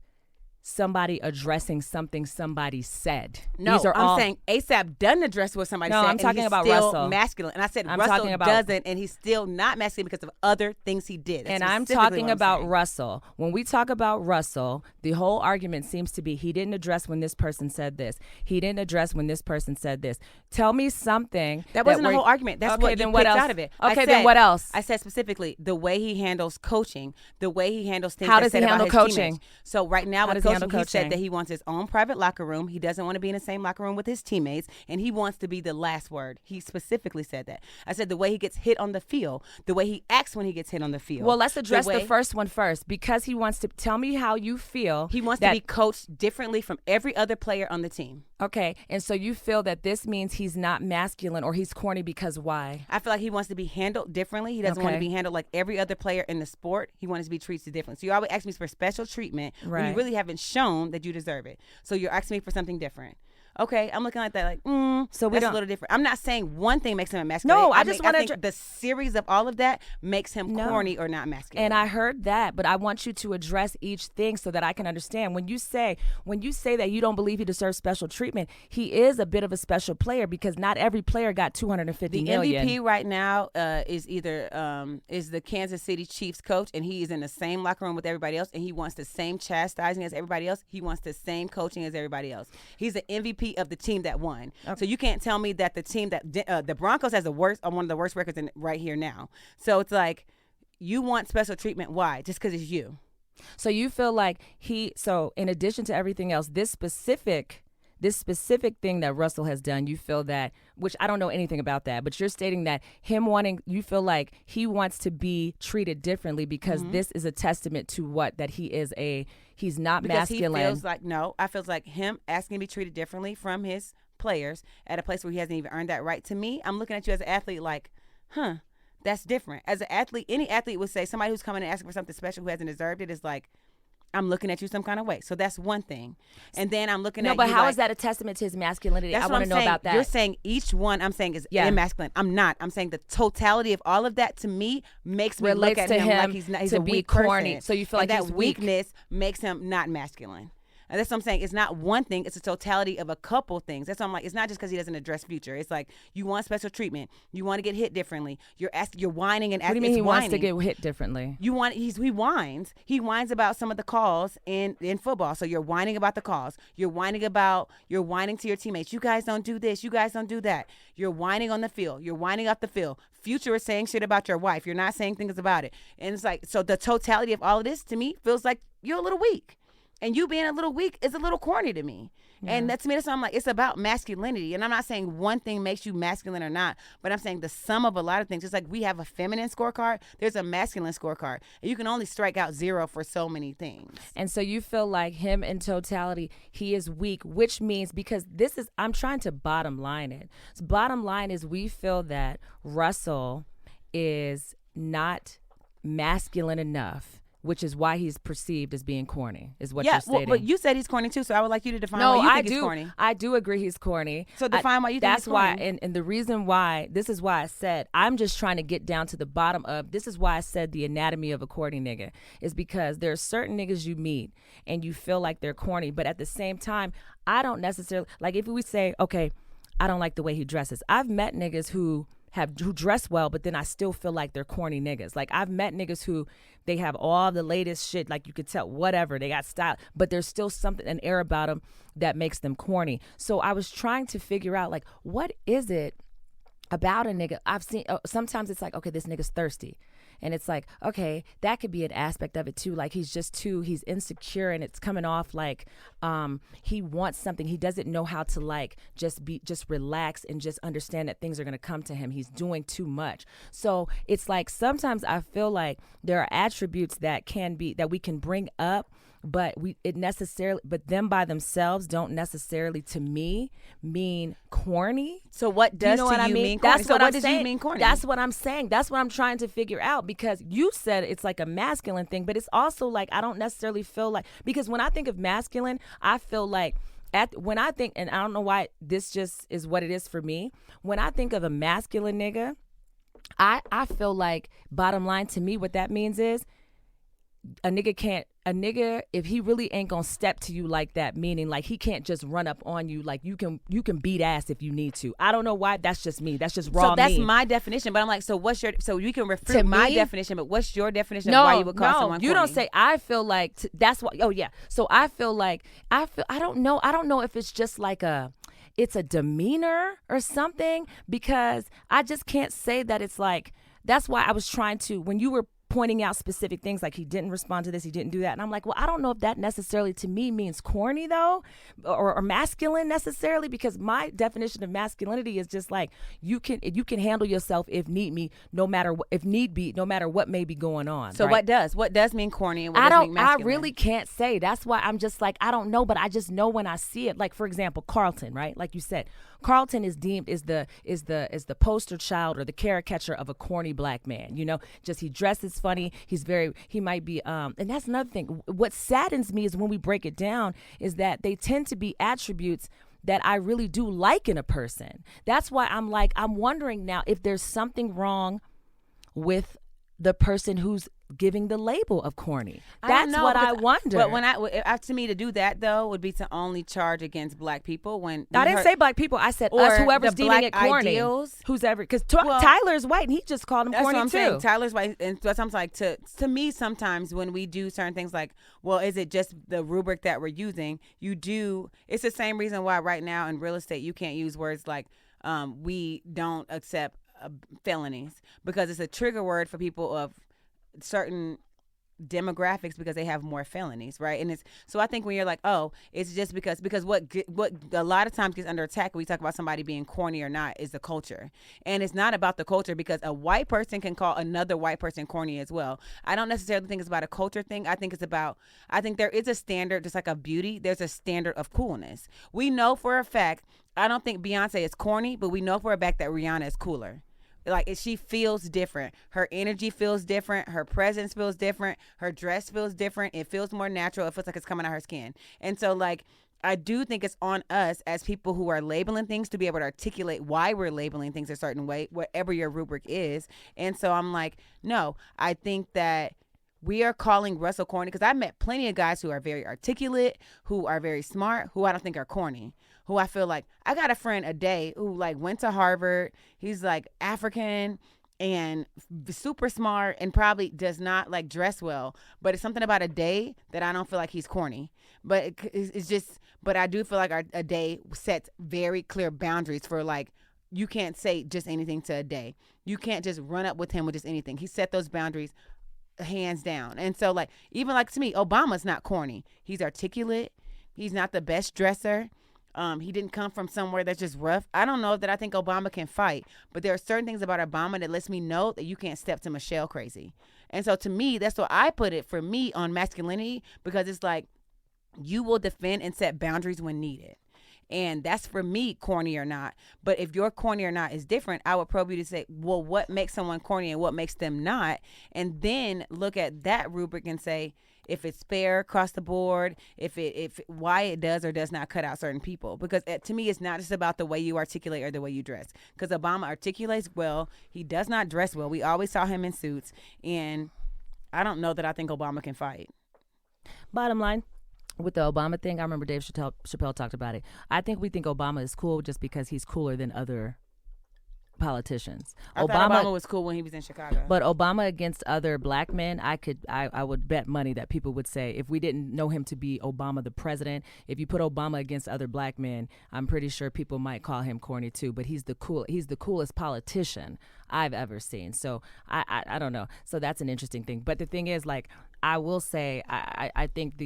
somebody addressing something somebody said. No, I'm saying ASAP doesn't address what somebody said. No, I'm talking about still Russell. Masculine, and I said Russell doesn't, and he's still not masculine because of other things he did. And I'm talking about Russell. When we talk about Russell, the whole argument seems to be he didn't address when this person said this. He didn't address when this person said this. Tell me something. That wasn't the whole argument. That's what you picked out of it. Okay, then what else? I said specifically the way he handles coaching, the way he handles things. How does he handle coaching? So right now with handle He said coaching. that he wants his own private locker room. He doesn't want to be in the same locker room with his teammates, and he wants to be the last word. He specifically said that. I said the way he gets hit on the field, the way he acts when he gets hit on the field. Well, let's address the way first one first, because he wants to tell me how you feel. he wants that, to be coached differently from every other player on the team. Okay, and so you feel that this means he's not masculine or he's corny because why? I feel like he wants to be handled differently. He doesn't want to Okay. be handled like every other player in the sport. He wants to be treated differently. So you always ask me for special treatment when Right. you really haven't shown that you deserve it. So you're asking me for something different. Okay, I'm looking like that, like, So we that's don't- a little different. I'm not saying one thing makes him a masculine. No, I just wanna think the series of all of that makes him No. corny or not masculine. And I heard that, but I want you to address each thing so that I can understand. When you say that you don't believe he deserves special treatment, he is a bit of a special player because not every player got $250 the million. MVP right now is either is the Kansas City Chiefs coach, and he is in the same locker room with everybody else, and he wants the same chastising as everybody else. He wants the same coaching as everybody else. He's the MVP of the team that won. Okay. So you can't tell me that the team that the Broncos has one of the worst records right here now. So it's like you want special treatment. Why? Just because it's you. So you feel like so in addition to everything else, this specific thing that Russell has done, you feel that, which I don't know anything about that, but you're stating that you feel like he wants to be treated differently because this is a testament to what? That he's not because masculine. He feels like, I feels like him asking to be treated differently from his players at a place where he hasn't even earned that right. To me, I'm looking at you as an athlete like, that's different. As an athlete, any athlete would say somebody who's coming and asking for something special who hasn't deserved it is like, I'm looking at you some kind of way. So that's one thing. And then I'm looking at you. No, but how like, is that a testament to his masculinity? That's I want to know saying. about that. You're saying each one I'm saying is masculine. I'm not. I'm saying the totality of all of that to me makes me Relates look at to him like him he's to a be weak corny. person. So you feel and like that he's weak. weakness makes him not masculine. And that's what I'm saying. It's not one thing. It's a totality of a couple things. That's what I'm like. It's not just because he doesn't address future. It's like you want special treatment. You want to get hit differently. You're whining and asking. What do you mean he whining. wants to get hit differently? He whines. He whines about some of the calls in football. So you're whining about the calls. You're whining to your teammates. You guys don't do this. You guys don't do that. You're whining on the field. You're whining off the field. Future is saying shit about your wife. You're not saying things about it. And it's like, so the totality of all of this to me feels like you're a little weak. And you being a little weak is a little corny to me. Yeah. And to me, that's why I'm like, it's about masculinity. And I'm not saying one thing makes you masculine or not, but I'm saying the sum of a lot of things. Just like we have a feminine scorecard, there's a masculine scorecard. And you can only strike out 0 for so many things. And so you feel like him in totality, he is weak, which means, because I'm trying to bottom line it. So bottom line is we feel that Russell is not masculine enough, which is why he's perceived as being corny, is what you're stating. But you said he's corny too, so I would like you to define why you think he's corny. I do agree he's corny. So define why you think he's corny. That's why, and the reason why, this is why I said, I'm just trying to get down to the bottom of, this is why I said the anatomy of a corny nigga, is because there are certain niggas you meet and you feel like they're corny, but at the same time, I don't necessarily, like if we say, okay, I don't like the way he dresses. I've met niggas who dress well, but then I still feel like they're corny niggas. Like I've met niggas who they have all the latest shit, like you could tell, whatever, they got style, but there's still an air about them that makes them corny. So I was trying to figure out, like, what is it about a nigga? I've seen, sometimes it's like, okay, this nigga's thirsty. And it's like, okay, that could be an aspect of it too. Like he's insecure and it's coming off like he wants something. He doesn't know how to like just relax and just understand that things are going to come to him. He's doing too much. So it's like sometimes I feel like there are attributes that we can bring up, but them by themselves don't necessarily, to me, mean corny. So what does you know to you mean? mean corny? That's so what what I'm does saying. you mean corny? That's what I'm saying. That's what I'm trying to figure out, because you said it's like a masculine thing, but it's also like I don't necessarily feel like, because when I think of masculine, I feel like when I think, and I don't know why this just is what it is for me, when I think of a masculine nigga, I feel like, bottom line to me, what that means is a nigga, if he really ain't gonna step to you like that, meaning like he can't just run up on you, like you can beat ass if you need to. I don't know why. That's just me. That's just raw. So that's me. my definition. But I'm like, so you can refer to my definition, but what's your definition No, of why you would call someone corny? You don't say. I feel like that's what. Oh yeah. So I feel like I don't know. I don't know if it's just like it's a demeanor or something, because I just can't say that it's like. That's why I was trying to, when you were pointing out specific things like he didn't respond to this, he didn't do that. And I'm like, well, I don't know if that necessarily to me means corny though, or masculine necessarily, because my definition of masculinity is just like you can handle yourself if need be, no matter what may be going on. So right? what does mean corny and what does mean masculine? I really can't say. That's why I'm just like, I don't know, but I just know when I see it. Like, for example, Carlton, right? Like you said, Carlton is deemed is the poster child or the caricature of a corny black man. You know, just he dresses funny. He might be and that's another thing. What saddens me is when we break it down is that they tend to be attributes that I really do like in a person. That's why I'm wondering now if there's something wrong with the person who's giving the label of corny. That's what I wonder. But to me, to do that though would be to only charge against black people. When I didn't say black people, I said us, whoever's deeming it corny. Ideals. Who's ever, because Tyler's white and he just called him corny too. That's what I'm saying. Tyler's white, and that's what I'm like. To me, sometimes when we do certain things, like, well, is it just the rubric that we're using? It's the same reason why right now in real estate you can't use words like we don't accept felonies, because it's a trigger word for people of certain demographics because they have more felonies, right? And it's so I think when you're like, oh, it's just because what a lot of times gets under attack when we talk about somebody being corny or not is the culture. And it's not about the culture, because a white person can call another white person corny as well. I don't necessarily think it's about a culture thing. I think there is a standard, just like of beauty, there's a standard of coolness. We know for a fact, I don't think Beyonce is corny, but we know for a fact that Rihanna is cooler. Like, she feels different. Her energy feels different. Her presence feels different. Her dress feels different. It feels more natural. It feels like it's coming out her skin. And so, like, I do think it's on us as people who are labeling things to be able to articulate why we're labeling things a certain way, whatever your rubric is. And so I'm like, no, I think that we are calling Russell corny, because I met plenty of guys who are very articulate, who are very smart, who I don't think are corny. Who I feel like, I got a friend a day who like went to Harvard. He's like African and super smart and probably does not like dress well. But it's something about a day that I don't feel like he's corny. But it's just, but I do feel like a day sets very clear boundaries for like, you can't say just anything to a day. You can't just run up with him with just anything. He set those boundaries hands down. And so like, even like to me, Obama's not corny. He's articulate. He's not the best dresser. He didn't come from somewhere that's just rough. I don't know that I think Obama can fight, but there are certain things about Obama that lets me know that you can't step to Michelle crazy. And so to me, that's what I put it for me on masculinity, because it's like you will defend and set boundaries when needed. And that's for me, corny or not. But if your corny or not is different, I would probe you to say, well, what makes someone corny and what makes them not? And then look at that rubric and say, if it's fair across the board, if why it does or does not cut out certain people. Because to me, it's not just about the way you articulate or the way you dress. Because Obama articulates well. He does not dress well. We always saw him in suits. And I don't know that I think Obama can fight. Bottom line, with the Obama thing, I remember Dave Chappelle talked about it. I think we think Obama is cool just because he's cooler than other politicians. I thought Obama was cool when he was in Chicago. But Obama against other black men, I would bet money that people would say, if we didn't know him to be Obama the president, if you put Obama against other black men, I'm pretty sure people might call him corny too. But he's the coolest politician I've ever seen. So I don't know. So that's an interesting thing. But the thing is, like, I will say, I think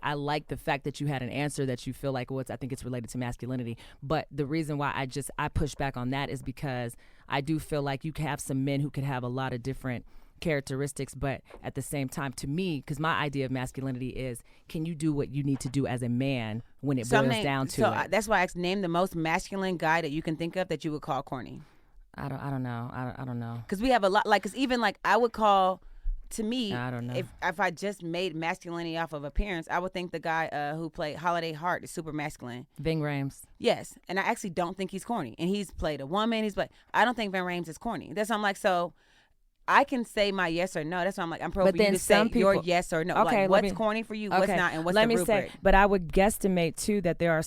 I like the fact that you had an answer that you feel like, well, I think it's related to masculinity. But the reason why I push back on that is because I do feel like you can have some men who could have a lot of different characteristics, but at the same time, to me, because my idea of masculinity is, can you do what you need to do as a man when it boils down to it? That's why I name the most masculine guy that you can think of that you would call corny. I don't know. I don't know. Because we have a lot, like, because even like I would call, to me, I don't know. If I just made masculinity off of appearance, I would think the guy who played Holiday Heart is super masculine. Ving Rhames. Yes, and I actually don't think he's corny. And he's played a woman. I don't think Ving Rhames is corny. That's why I'm like, so I can say my yes or no. That's why I'm like, I'm probing you to say your yes or no. Okay, like, what's corny for you, what's not, and what's the rubric. Let me say, but I would guesstimate too that there are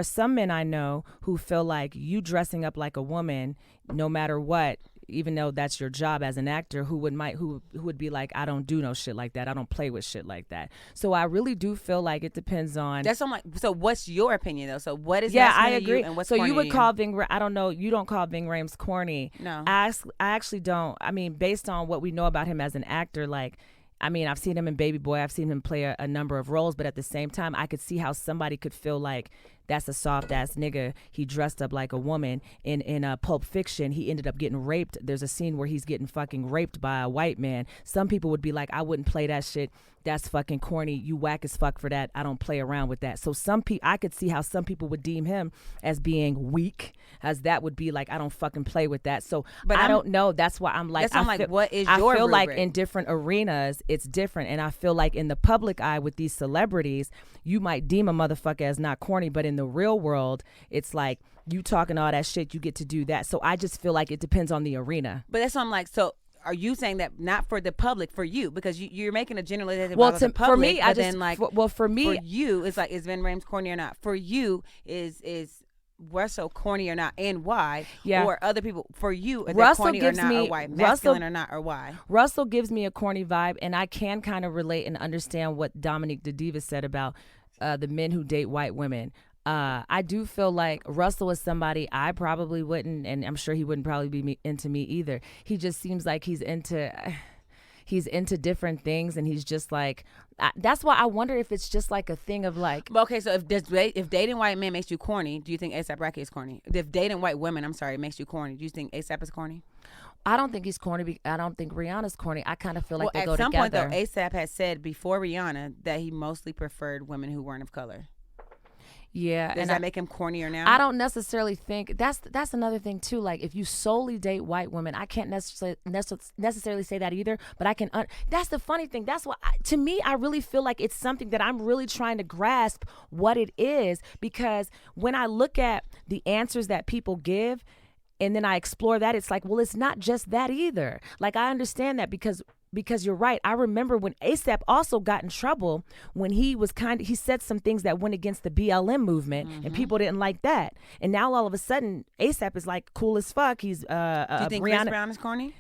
some men I know who feel like you dressing up like a woman, no matter what, even though that's your job as an actor, who would be like, I don't do no shit like that. I don't play with shit like that. So I really do feel like it depends on. That's I'm like. So what's your opinion though? So what is I masculine to agree. you and what's so corny you would to call Ving. I don't know. You don't call Ving Rhames corny. No. I actually don't. I mean, based on what we know about him as an actor, like. I mean, I've seen him in Baby Boy. I've seen him play a number of roles, but at the same time, I could see how somebody could feel like that's a soft ass nigga. He dressed up like a woman in Pulp Fiction. He ended up getting raped. There's a scene where he's getting fucking raped by a white man. Some people would be like, I wouldn't play that shit. That's fucking corny. You whack as fuck for that. I don't play around with that. So I could see how some people would deem him as being weak, as that would be like, I don't fucking play with that. So but I don't know. That's why I'm like, what is your I feel rubric? like in different arenas, it's different. And I feel like in the public eye with these celebrities, you might deem a motherfucker as not corny, but in the real world, it's like you talking all that shit, you get to do that. So I just feel like it depends on the arena. But that's what I'm like, so are you saying that not for the public, for you? Because you're making a generalization well, about the public. For me, I just, then like, for me, for you, it's like, is Ving Rhames corny or not? For you, is Russell corny or not, and why? Yeah. Or other people, for you, is Russell corny or gives not, me- or why? Masculine or not, or why? Russell gives me a corny vibe, and I can kind of relate and understand what Dominique the Diva said about the men who date white women. I do feel like Russell is somebody I probably wouldn't, and I'm sure he wouldn't probably be into me either. He just seems like he's into different things, and he's just like, that's why I wonder if it's just like a thing of like. Okay, so if dating white men makes you corny, do you think A$AP Rocky is corny? If dating white women, makes you corny, do you think A$AP is corny? I don't think he's corny. I don't think Rihanna's corny. I kind of feel like they go together. At some point, though, A$AP has said before Rihanna that he mostly preferred women who weren't of color. Yeah. Does that make him cornier now? I don't necessarily think that's another thing too. Like if you solely date white women, I can't necessarily say that either. But I can. That's the funny thing. That's what to me, I really feel like it's something that I'm really trying to grasp what it is, because when I look at the answers that people give, and then I explore that, it's like, well, it's not just that either. Like I understand that because you're right. I remember when A$AP also got in trouble when he said some things that went against the BLM movement, and people didn't like that. And now all of a sudden, A$AP is like cool as fuck. He's do you think Chris Brown is corny?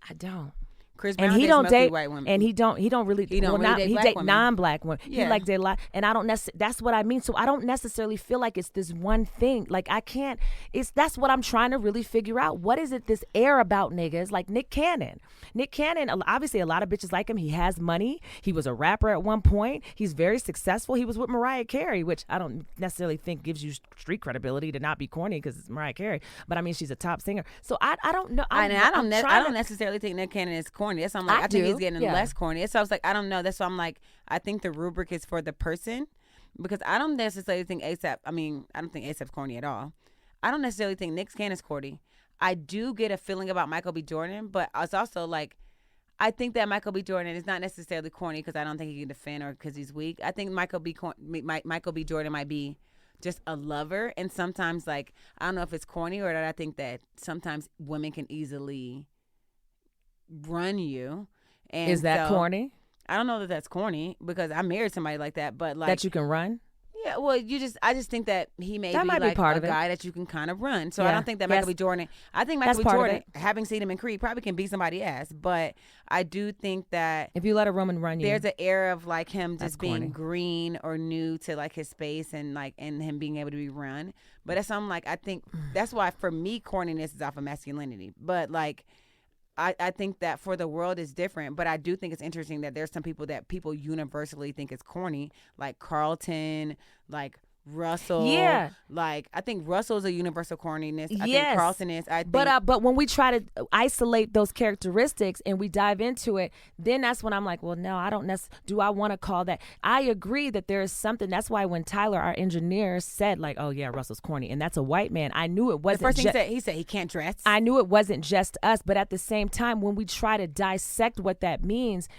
I don't. Chris Brown and he don't date white women. and he don't really date black women. non-black women. Yeah. He like date a lot, and I don't that's what I mean. So I don't necessarily feel like it's this one thing. Like I can't. That's what I'm trying to really figure out. What is it? This air about niggas like Nick Cannon. Obviously a lot of bitches like him. He has money. He was a rapper at one point. He's very successful. He was with Mariah Carey, which I don't necessarily think gives you street credibility to not be corny because it's Mariah Carey. But I mean, she's a top singer. So I don't know. I don't necessarily think Nick Cannon is corny. That's why I'm like, I think he's getting less corny. So I was like, I don't know. That's why I'm like, I think the rubric is for the person, because I don't necessarily think A$AP. I mean, I don't think A$AP's corny at all. I don't necessarily think Nick Cannon's corny. I do get a feeling about Michael B. Jordan, but it's also like, I think that Michael B. Jordan is not necessarily corny because I don't think he can defend or because he's weak. I think Michael B. Jordan might be just a lover, and sometimes like, I don't know if it's corny or that I think that sometimes women can easily run you. And is that corny? I don't know that that's corny because I married somebody like that, but like that you can run. Yeah, well, I just think that he may that be might like be part a of guy that you can kind of run. So I don't think that Michael B. Jordan. I think Michael B. Jordan, having seen him in Creed, probably can beat somebody's ass. But I do think that if you let a woman run you, there's an air of like him just being corny. green or new to like his space and him being able to be run. But that's something like I think that's why for me corniness is off of masculinity. But like. I think that for the world is different, but I do think it's interesting that there's some people that people universally think is corny, like Carlton, like Russell. Yeah. Like I think Russell's a universal corniness. I yes. think Carlton is. But when we try to isolate those characteristics and we dive into it, then that's when I'm like, well, no, I don't do I want to call that? I agree that there is something. That's why when Tyler, our engineer, said like, oh yeah, Russell's corny, and that's a white man, I knew it wasn't. The first thing he said he can't dress. I knew it wasn't just us, but at the same time, when we try to dissect what that means,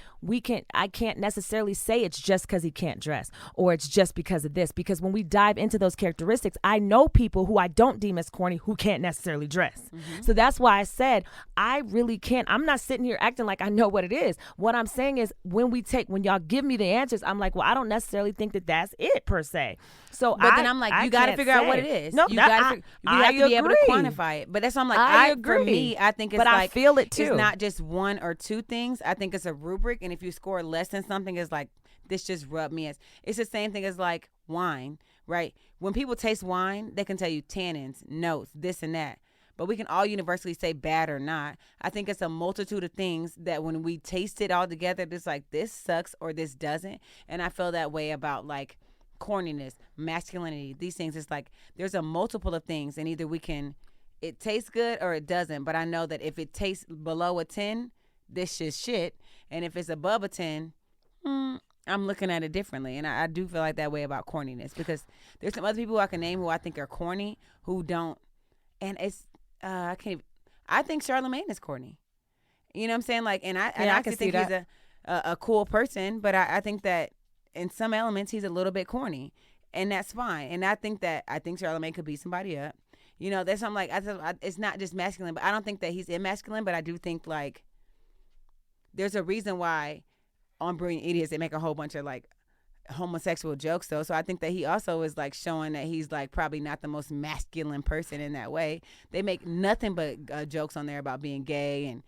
I can't necessarily say it's just because he can't dress or it's just because of this, because when we dive into those characteristics, I know people who I don't deem as corny who can't necessarily dress. So that's why I said I really can't. I'm not sitting here acting like I know what it is. What I'm saying is when y'all give me the answers, I'm like, well, I don't necessarily think that that's it per se. So But then I'm like, you got to figure out what it is. No, you have to be able to agree. quantify it. But that's why I'm like, I for agree. me, I think it's But like, I feel it too. It's not just one or two things. I think it's a rubric. And if you score less than something, it's like, this just rubbed me as. It's the same thing as like wine, right? When people taste wine, they can tell you tannins, notes, this and that. But we can all universally say bad or not. I think it's a multitude of things that when we taste it all together, it's like this sucks or this doesn't. And I feel that way about like corniness, masculinity, these things. It's like there's a multiple of things, and either it tastes good or it doesn't. But I know that if it tastes below a 10, this is shit. And if it's above a 10, I'm looking at it differently. And I do feel like that way about corniness, because there's some other people I can name who I think are corny who don't. And it's, I think Charlamagne is corny. You know what I'm saying? Like, and I actually think he's a cool person, but I think that in some elements he's a little bit corny, and that's fine. And I think Charlamagne could beat somebody up. You know, that's something like it's not just masculine, but I don't think that he's immasculine. But I do think like there's a reason why on Brilliant Idiots they make a whole bunch of like homosexual jokes though. So I think that he also is like showing that he's like probably not the most masculine person in that way. They make nothing but jokes on there about being gay and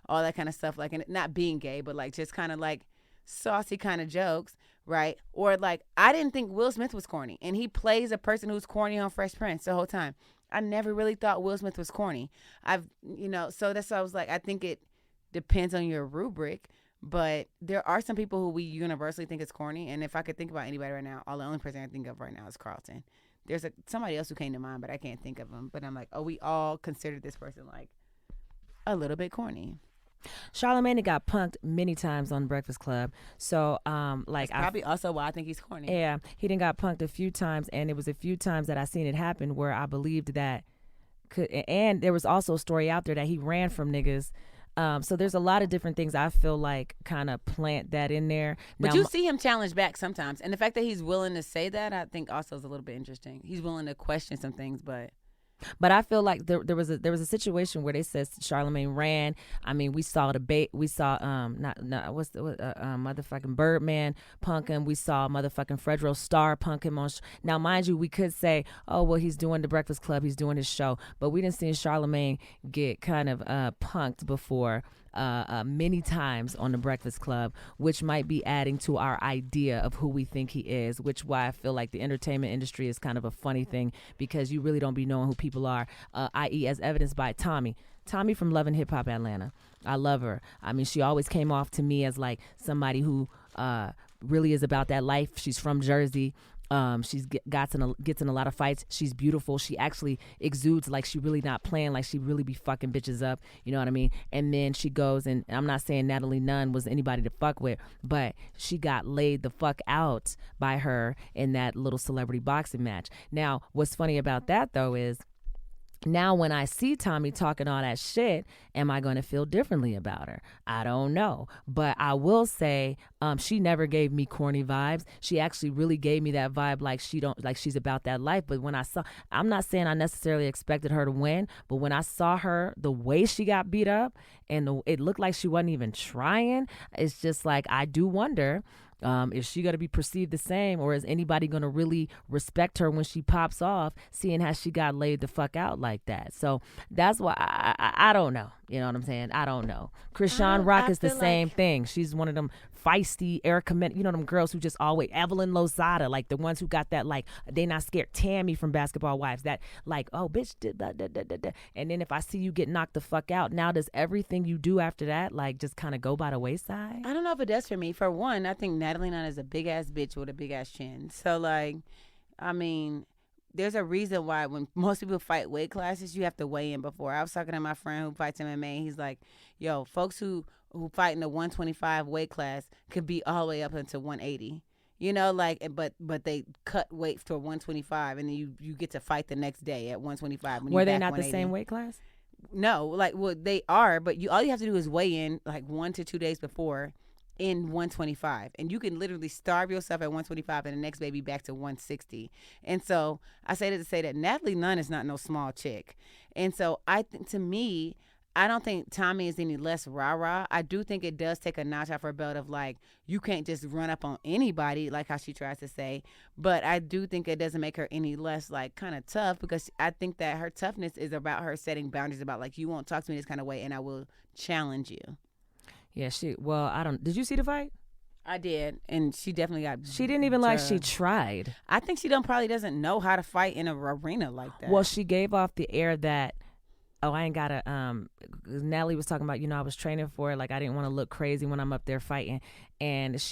all that kind of stuff, like, and not being gay, but like just kind of like saucy kind of jokes, right? Or like, I didn't think Will Smith was corny, and he plays a person who's corny on Fresh Prince the whole time. I never really thought Will Smith was corny. So that's why I was like, I think it depends on your rubric, but there are some people who we universally think is corny. And if I could think about anybody right now, the only person I think of right now is Carlton. There's somebody else who came to mind, but I can't think of him. But I'm like, oh, we all consider this person like a little bit corny. Charlamagne got punked many times on Breakfast Club. So, That's probably also why I think he's corny. Yeah, he done got punked a few times, and it was a few times that I seen it happen where I believed that and there was also a story out there that he ran from niggas. So there's a lot of different things I feel like kind of plant that in there. But now, you see him challenge back sometimes, and the fact that he's willing to say that, I think also is a little bit interesting. He's willing to question some things, But I feel like there was a situation where they said Charlamagne ran. I mean, we saw motherfucking Birdman punk him. We saw motherfucking Fredro Starr punk him on. Now, mind you, we could say, oh well, he's doing the Breakfast Club, he's doing his show, but we didn't see Charlamagne get kind of punked before. Many times on the Breakfast Club, which might be adding to our idea of who we think he is, which why I feel like the entertainment industry is kind of a funny thing, because you really don't be knowing who people are, i.e. as evidenced by Tommy from Love and Hip Hop Atlanta. I love her. I mean, she always came off to me as like somebody who really is about that life. She's from Jersey. She's gets in a lot of fights. She's beautiful. She actually exudes like she really not playing, like she really be fucking bitches up. You know what I mean? And then she goes, and I'm not saying Natalie Nunn was anybody to fuck with, but she got laid the fuck out by her in that little celebrity boxing match. Now, what's funny about that though is, now when I see Tommy talking all that shit, am I going to feel differently about her? I don't know. But I will say she never gave me corny vibes. She actually really gave me that vibe like she's about that life. But when I'm not saying I necessarily expected her to win, but when I saw her, the way she got beat up and it looked like she wasn't even trying, it's just like I do wonder, is she going to be perceived the same, or is anybody going to really respect her when she pops off, seeing how she got laid the fuck out like that? So that's why I don't know. You know what I'm saying? I don't know. Krishan Rock is the same thing. She's one of them feisty Erica, you know, them girls who just always, Evelyn Lozada, like the ones who got that, like, they not scared. Tammy from Basketball Wives, that like, oh bitch, and then if I see you get knocked the fuck out, now does everything you do after that like just kind of go by the wayside? I don't know if it does for me. For one, I think Natalie Nunn is a big ass bitch with a big ass chin. So like, I mean, there's a reason why when most people fight weight classes, you have to weigh in before. I was talking to my friend who fights MMA. He's like, yo, folks who fight in the 125 weight class could be all the way up into 180. You know, like, but they cut weight to 125, and then you get to fight the next day at 125. Were they not the same weight class? No, like, well, they are, but all you have to do is weigh in like 1 to 2 days before, in 125, and you can literally starve yourself at 125 and the next baby back to 160. And so I say that to say that Natalie Nunn is not no small chick. And so I think, to me, I don't think Tommy is any less rah-rah. I do think it does take a notch off her belt of, like, you can't just run up on anybody, like how she tries to say. But I do think it doesn't make her any less, like, kind of tough, because I think that her toughness is about her setting boundaries about, like, you won't talk to me this kind of way and I will challenge you. Yeah, did you see the fight? I did, and she definitely got. She didn't even like she tried. I think she probably doesn't know how to fight in an arena like that. Well, she gave off the air that, I ain't gotta, Natalie was talking about, I was training for it, like, I didn't want to look crazy when I'm up there fighting. And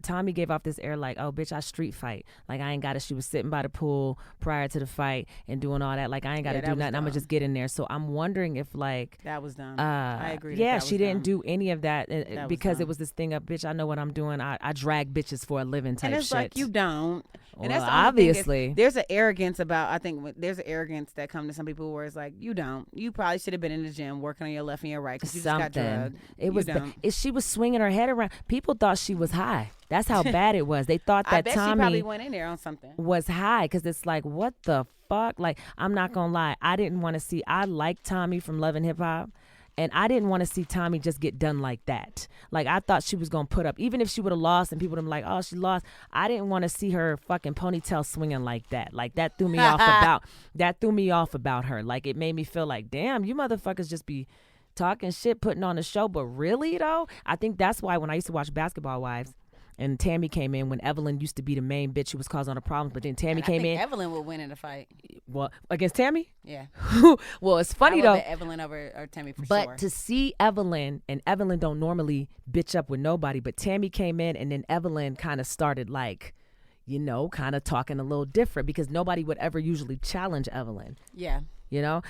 Tommy gave off this air like, oh, bitch, I street fight. Like, I ain't got to. She was sitting by the pool prior to the fight and doing all that. Like, I ain't got to do nothing. I'm going to just get in there. So I'm wondering if, like. That was dumb. I agree. Yeah, she didn't do any of that because it was this thing of, bitch, I know what I'm doing. I drag bitches for a living type shit. And it's like, you don't. Well, and that's the obviously. There's an arrogance there's an arrogance that comes to some people where it's like, you don't. You probably should have been in the gym working on your left and your right because you just got drugged. She was swinging her head around. People thought she was high. That's how bad it was. They thought that I bet Tommy she probably went in there on something. Was high, because it's like, what the fuck? Like, I'm not gonna lie, I didn't want to see. I like Tommy from Love and Hip Hop, and I didn't want to see Tommy just get done like that. Like, I thought she was gonna put up, even if she would have lost, and people would have been like, oh, she lost. I didn't want to see her fucking ponytail swinging like that. Like, that threw me off about her. Like, it made me feel like, damn, you motherfuckers just be talking shit, putting on a show, but really though, I think that's why when I used to watch Basketball Wives. And Tammy came in when Evelyn used to be the main bitch who was causing all the problems. But then Tammy came in. Evelyn would win in a fight. Well, against Tammy? Yeah. Well, it's funny though. Evelyn over Tammy for sure. But to see Evelyn, and Evelyn don't normally bitch up with nobody, but Tammy came in and then Evelyn kind of started like, kind of talking a little different because nobody would ever usually challenge Evelyn. Yeah.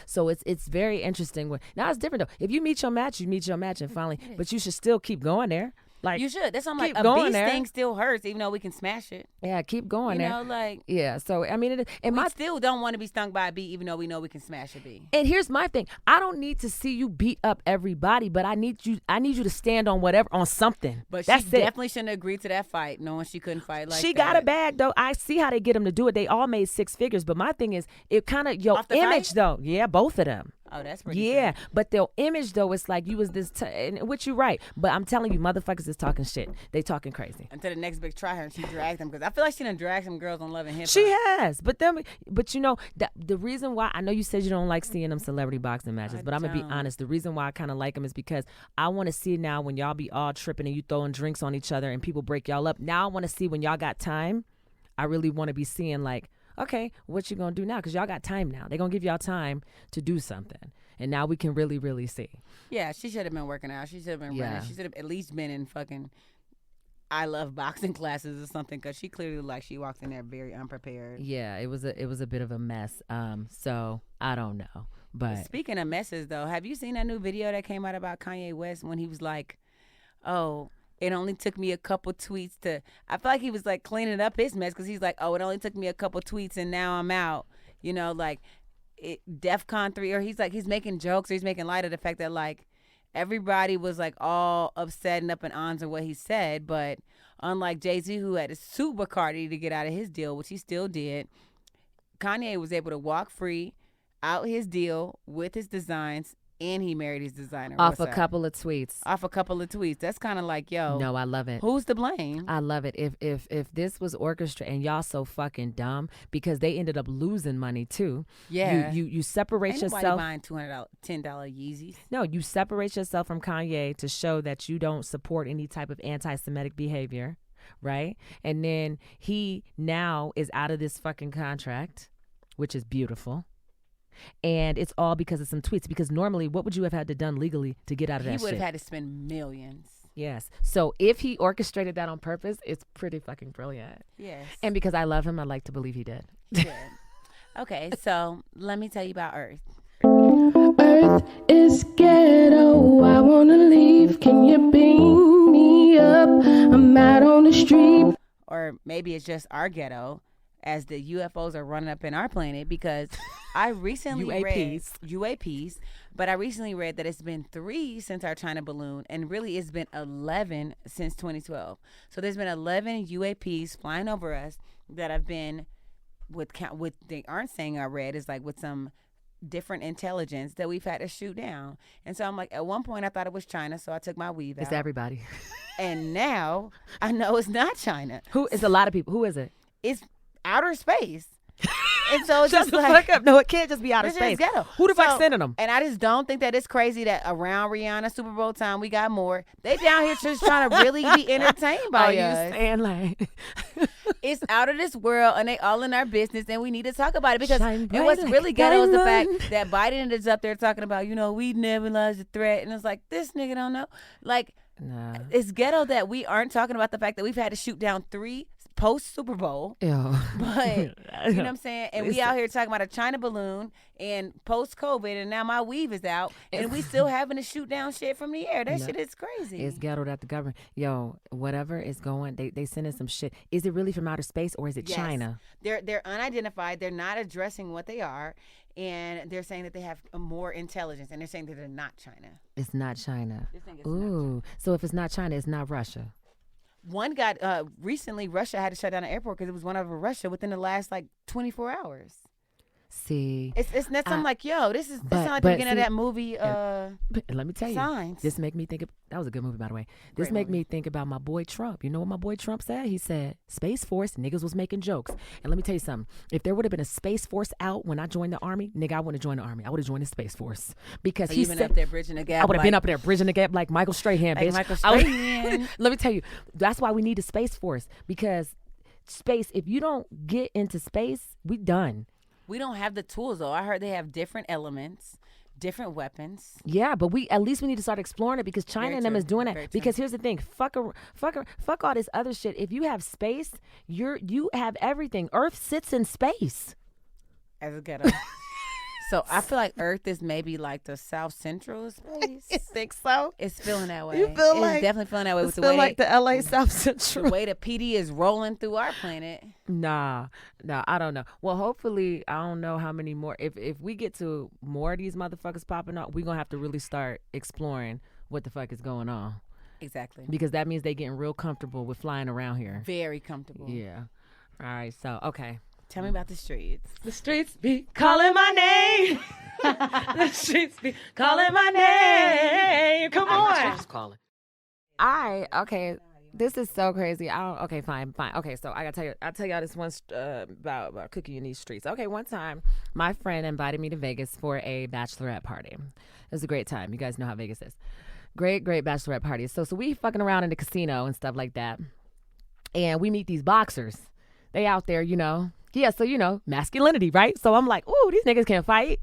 So it's very interesting. Now it's different though. If you meet your match, and finally, but you should still keep going there. Like, you should. That's something like a bee sting still hurts, even though we can smash it. Yeah, keep going there. Yeah. So I mean, we still don't want to be stung by a bee, even though we know we can smash a bee. And here's my thing: I don't need to see you beat up everybody, but I need you to stand on something. But she definitely shouldn't have agreed to that fight, knowing she couldn't fight like that. She got a bag though. I see how they get them to do it. They all made 6 figures, but my thing is, it kind of your image fight? Though. Yeah, both of them. Oh, that's pretty good. Good. But their image, though, it's like you was this, which you right. But I'm telling you, motherfuckers is talking shit. They talking crazy. Until the next big try her and she dragged them. Because I feel like she done dragged some girls on Love and Hip Hop. She has. But the reason why, I know you said you don't like seeing them celebrity boxing matches, but I'm going to be honest. The reason why I kind of like them is because I want to see now when y'all be all tripping and you throwing drinks on each other and people break y'all up. Now I want to see when y'all got time. I really want to be seeing like, okay, what you going to do now? Because y'all got time now. They're going to give y'all time to do something. And now we can really, really see. Yeah, she should have been working out. She should have been running. She should have at least been in fucking I Love Boxing classes or something, because she clearly she walked in there very unprepared. Yeah, it was a bit of a mess. So I don't know. But speaking of messes, though, have you seen that new video that came out about Kanye West when he was like, oh, it only took me a couple tweets to. I feel like he was like cleaning up his mess because he's like, oh, it only took me a couple tweets and now I'm out. DEFCON 3, or he's making jokes, or he's making light of the fact that like everybody was like all upset and up in arms of what he said, but unlike Jay-Z, who had to sue Bacardi to get out of his deal, which he still did, Kanye was able to walk free out his deal with his designs, and he married his designer. Off a couple of tweets. That's kind of like, yo. No, I love it. Who's to blame? I love it. If this was orchestrated, and y'all so fucking dumb, because they ended up losing money too. Yeah. You separate Ain't yourself. Nobody buying $10 Yeezys. No, you separate yourself from Kanye to show that you don't support any type of anti-Semitic behavior, right? And then he now is out of this fucking contract, which is beautiful. And it's all because of some tweets. Because normally, what would you have had to done legally to get out of that shit? He would have had to spend millions. Yes. So if he orchestrated that on purpose, it's pretty fucking brilliant. Yes. And because I love him, I like to believe he did. He did. Okay, so let me tell you about Earth. Earth is ghetto. I wanna leave. Can you beam me up? I'm out on the street. Or maybe it's just our ghetto. as the UFOs are running up in our planet, because I recently read UAPs, but I recently read that it's been 3 since our China balloon, and really it's been 11 since 2012. So there's been 11 UAPs flying over us that have been with they aren't saying I read is like with some different intelligence that we've had to shoot down. And so I'm like, at one point I thought it was China, so I took my weave out. It's everybody. And now I know it's not China. Who is a lot of people? Who is it? It's outer space. And so it's Shut just the like, fuck up. No, it can't just be outer it's space. just ghetto. Who the fuck So- sending them? And I just don't think that it's crazy that around Rihanna Super Bowl time we got more. They down here just trying to really be entertained by You us. saying like It's out of this world, and they all in our business, and we need to talk about it, because Shine and what's bright like really a ghetto is the diamond. fact that Biden is up there talking about, we nebulize the threat, and it's like, this nigga don't know. Like, nah. it's ghetto that we aren't talking about the fact that we've had to shoot down 3 post Super Bowl. Ew. But you know what I'm saying? And we out here talking about a China balloon and post COVID, and now my weave is out, and we still having to shoot down shit from the air. That shit is crazy. It's ghetto that the government, whatever is going, they sending some shit. Is it really from outer space or is it Yes. China? They're unidentified. They're not addressing what they are, and they're saying that they have more intelligence, and they're saying that they're not China. It's not China. They're saying it's not China. Ooh, so if it's not China, it's not Russia. One got recently. Russia had to shut down an airport because it was one over Russia within the last 24 hours. See, It's not something like, this sounds like the but beginning of see- that movie. but let me tell you, Signs. this make me think of, that was a good movie, by the way. This Great make movie. me think about my boy Trump. You know what my boy Trump said? He said, Space Force, niggas was making jokes. And let me tell you something. If there would have been a Space Force out when I joined the Army, nigga, I wouldn't have joined the Army. I would have joined the Space Force. Because So he you've been said, up there bridging the gap. I would have been up there bridging the gap like Michael Strahan, Like bitch. Michael I would- Strahan. Let me tell you, that's why we need a Space Force. Because space, if you don't get into space, we done. We don't have the tools, though. I heard they have different elements, different weapons. Yeah, but at least we need to start exploring it, because China Very and them true. is doing Very that. true. Because here's the thing, fuck all this other shit. If you have space, you have everything. Earth sits in space. As a ghetto. So I feel like Earth is maybe like the South Central of space. You think so? It's feeling that way. You feel it's like- definitely feeling that way with the feel way like the LA the South Central. way the PD is rolling through our planet. Nah, I don't know. Well, hopefully, I don't know how many more. If we get to more of these motherfuckers popping up, we're gonna have to really start exploring what the fuck is going on, Exactly. because that means they getting real comfortable with flying around here. Very comfortable. Yeah. All right. So okay. Tell me about the streets. The streets be calling my name. The streets be calling my name. Come on. Just calling. Okay. This is so crazy. Okay, fine. Okay, so I'll tell y'all this one about cooking in these streets. Okay, one time my friend invited me to Vegas for a bachelorette party. It was a great time. You guys know how Vegas is. Great bachelorette party. So we fucking around in the casino and stuff like that. And we meet these boxers. They out there, Yeah, so, masculinity, right? So I'm like, ooh, these niggas can fight.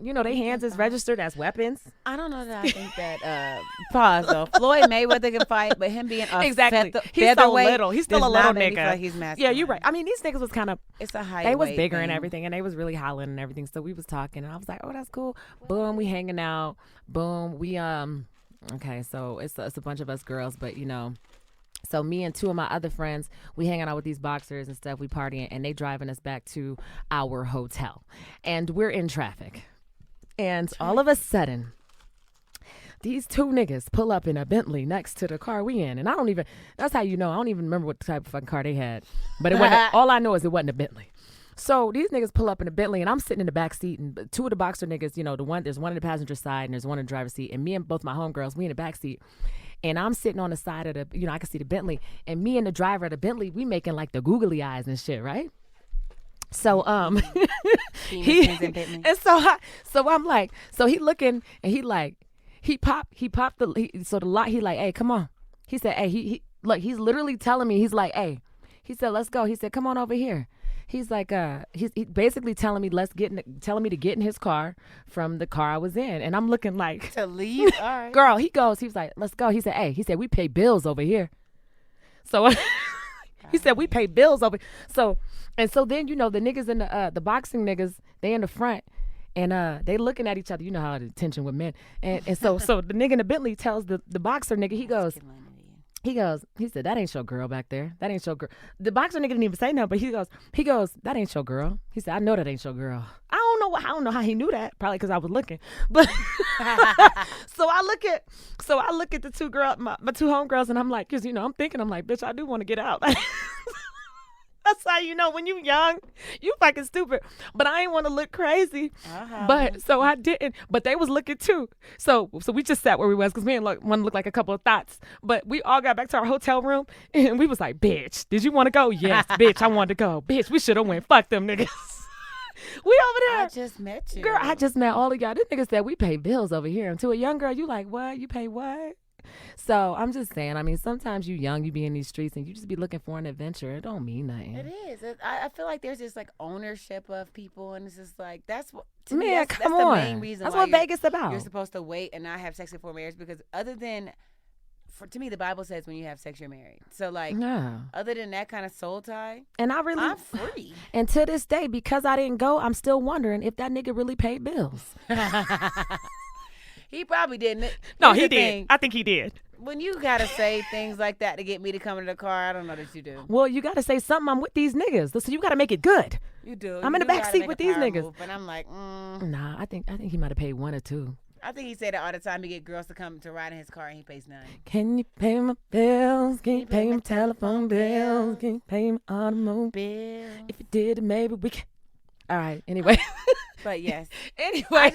Their hands is registered as weapons. I don't know that I think that pause though. Floyd Mayweather can fight, but him being a Exactly. He's so featherweight little. He's still does a little not make me feel nigga. like he's Yeah, masculine. you're right. I mean, these niggas was kind of, It's a height. they was weight bigger thing. and everything, and they was really hollering and everything. So we was talking, and I was like, oh, that's cool. Boom, we hanging out. Boom, we okay, so it's a bunch of us girls, but so me and 2 of my other friends, we hanging out with these boxers and stuff. We partying, and they driving us back to our hotel, and we're in traffic, and all of a sudden, these 2 niggas pull up in a Bentley next to the car we in, and that's how I don't even remember what type of fucking car they had, but it wasn't. All I know is it wasn't a Bentley. So these niggas pull up in a Bentley, and I'm sitting in the back seat, and 2 of the boxer niggas, there's one in the passenger side and there's one in the driver's seat, and me and both my homegirls, we in the back seat, and I'm sitting on the side of the, I can see the Bentley, and me and the driver of the Bentley, we making like the googly eyes and shit, right? So and so I'm like, so he looking, and he like, he popped so the lot, he like, hey, come on. He said, hey, he look, he's literally telling me, he's like, hey, he said, let's go. He said, come on over here. He's like, he's basically telling me telling me to get in his car from the car I was in, and I'm looking like To leave? All right. girl. He was like, let's go. He said, hey, we pay bills over here. So he said we pay bills over. So then the niggas in the boxing niggas, they in the front, and they looking at each other. You know how the tension with men, and so the nigga in the Bentley tells the boxer nigga, he goes, he said, that ain't your girl back there. That ain't your girl. The boxer nigga didn't even say nothing, but he goes, that ain't your girl. He said, I know that ain't your girl. I don't know how he knew that. Probably because I was looking. But so I look at the two girls, my two homegirls, and I'm like, because I'm thinking, I'm like, bitch, I do want to get out. That's how you know when you young, you fucking stupid. But I ain't want to look crazy. But so I didn't. But they was looking too. So we just sat where we was because we didn't want to look like a couple of thoughts. But we all got back to our hotel room and we was like, bitch, did you want to go? Yes, bitch, I wanted to go. Bitch, we should have went. Fuck them niggas. We over there. I just met you. Girl, I just met all of y'all. This nigga said we pay bills over here. And to a young girl, you like, what? You pay what? So I'm just saying, I mean, sometimes you young, you be in these streets and you just be looking for an adventure. It don't mean nothing. It is. I feel like there's this like ownership of people, and it's just like that's what. To Man, me, that's come the on. main reason. That's why what Vegas about. You're supposed to wait and not have sex before marriage because to me, the Bible says when you have sex, you're married. So like, other than that kind of soul tie, and I'm free. And to this day, because I didn't go, I'm still wondering if that nigga really paid bills. He probably didn't. No, he did. I think he did. When you gotta say things like that to get me to come into the car, I don't know that you do. Well, you gotta say something. I'm with these niggas, so you gotta make it good. You do. I'm in the back seat with these niggas. Move, but I'm like, Nah, I think he might have paid one or two. I think he said that all the time. He get girls to come to ride in his car and he pays none. Can you pay my bills? Can you pay my telephone bills? Can you pay my automobile? If you did, maybe we can. All right. Anyway. But yes. Anyway.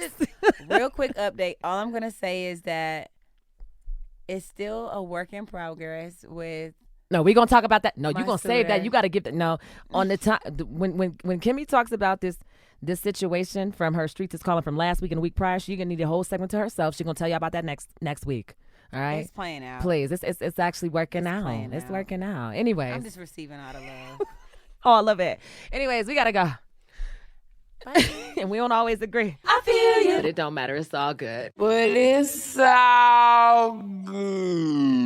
Real quick update. All I'm gonna say is that it's still a work in progress with. No, we're gonna talk about that. No, you're gonna save that. student. You gotta give that. No, on the time when Kimmy talks about this situation from her streets is calling from last week and the week prior, she's gonna need a whole segment to herself. She's gonna tell you about that next week. All right. It's playing out. Please, it's actually working out. It's out. working out. Anyways. I'm just receiving all the love. Oh, I love it. Anyways, we gotta go. Bye. And we don't always agree. I feel you. But it don't matter. It's all good. But it's all good.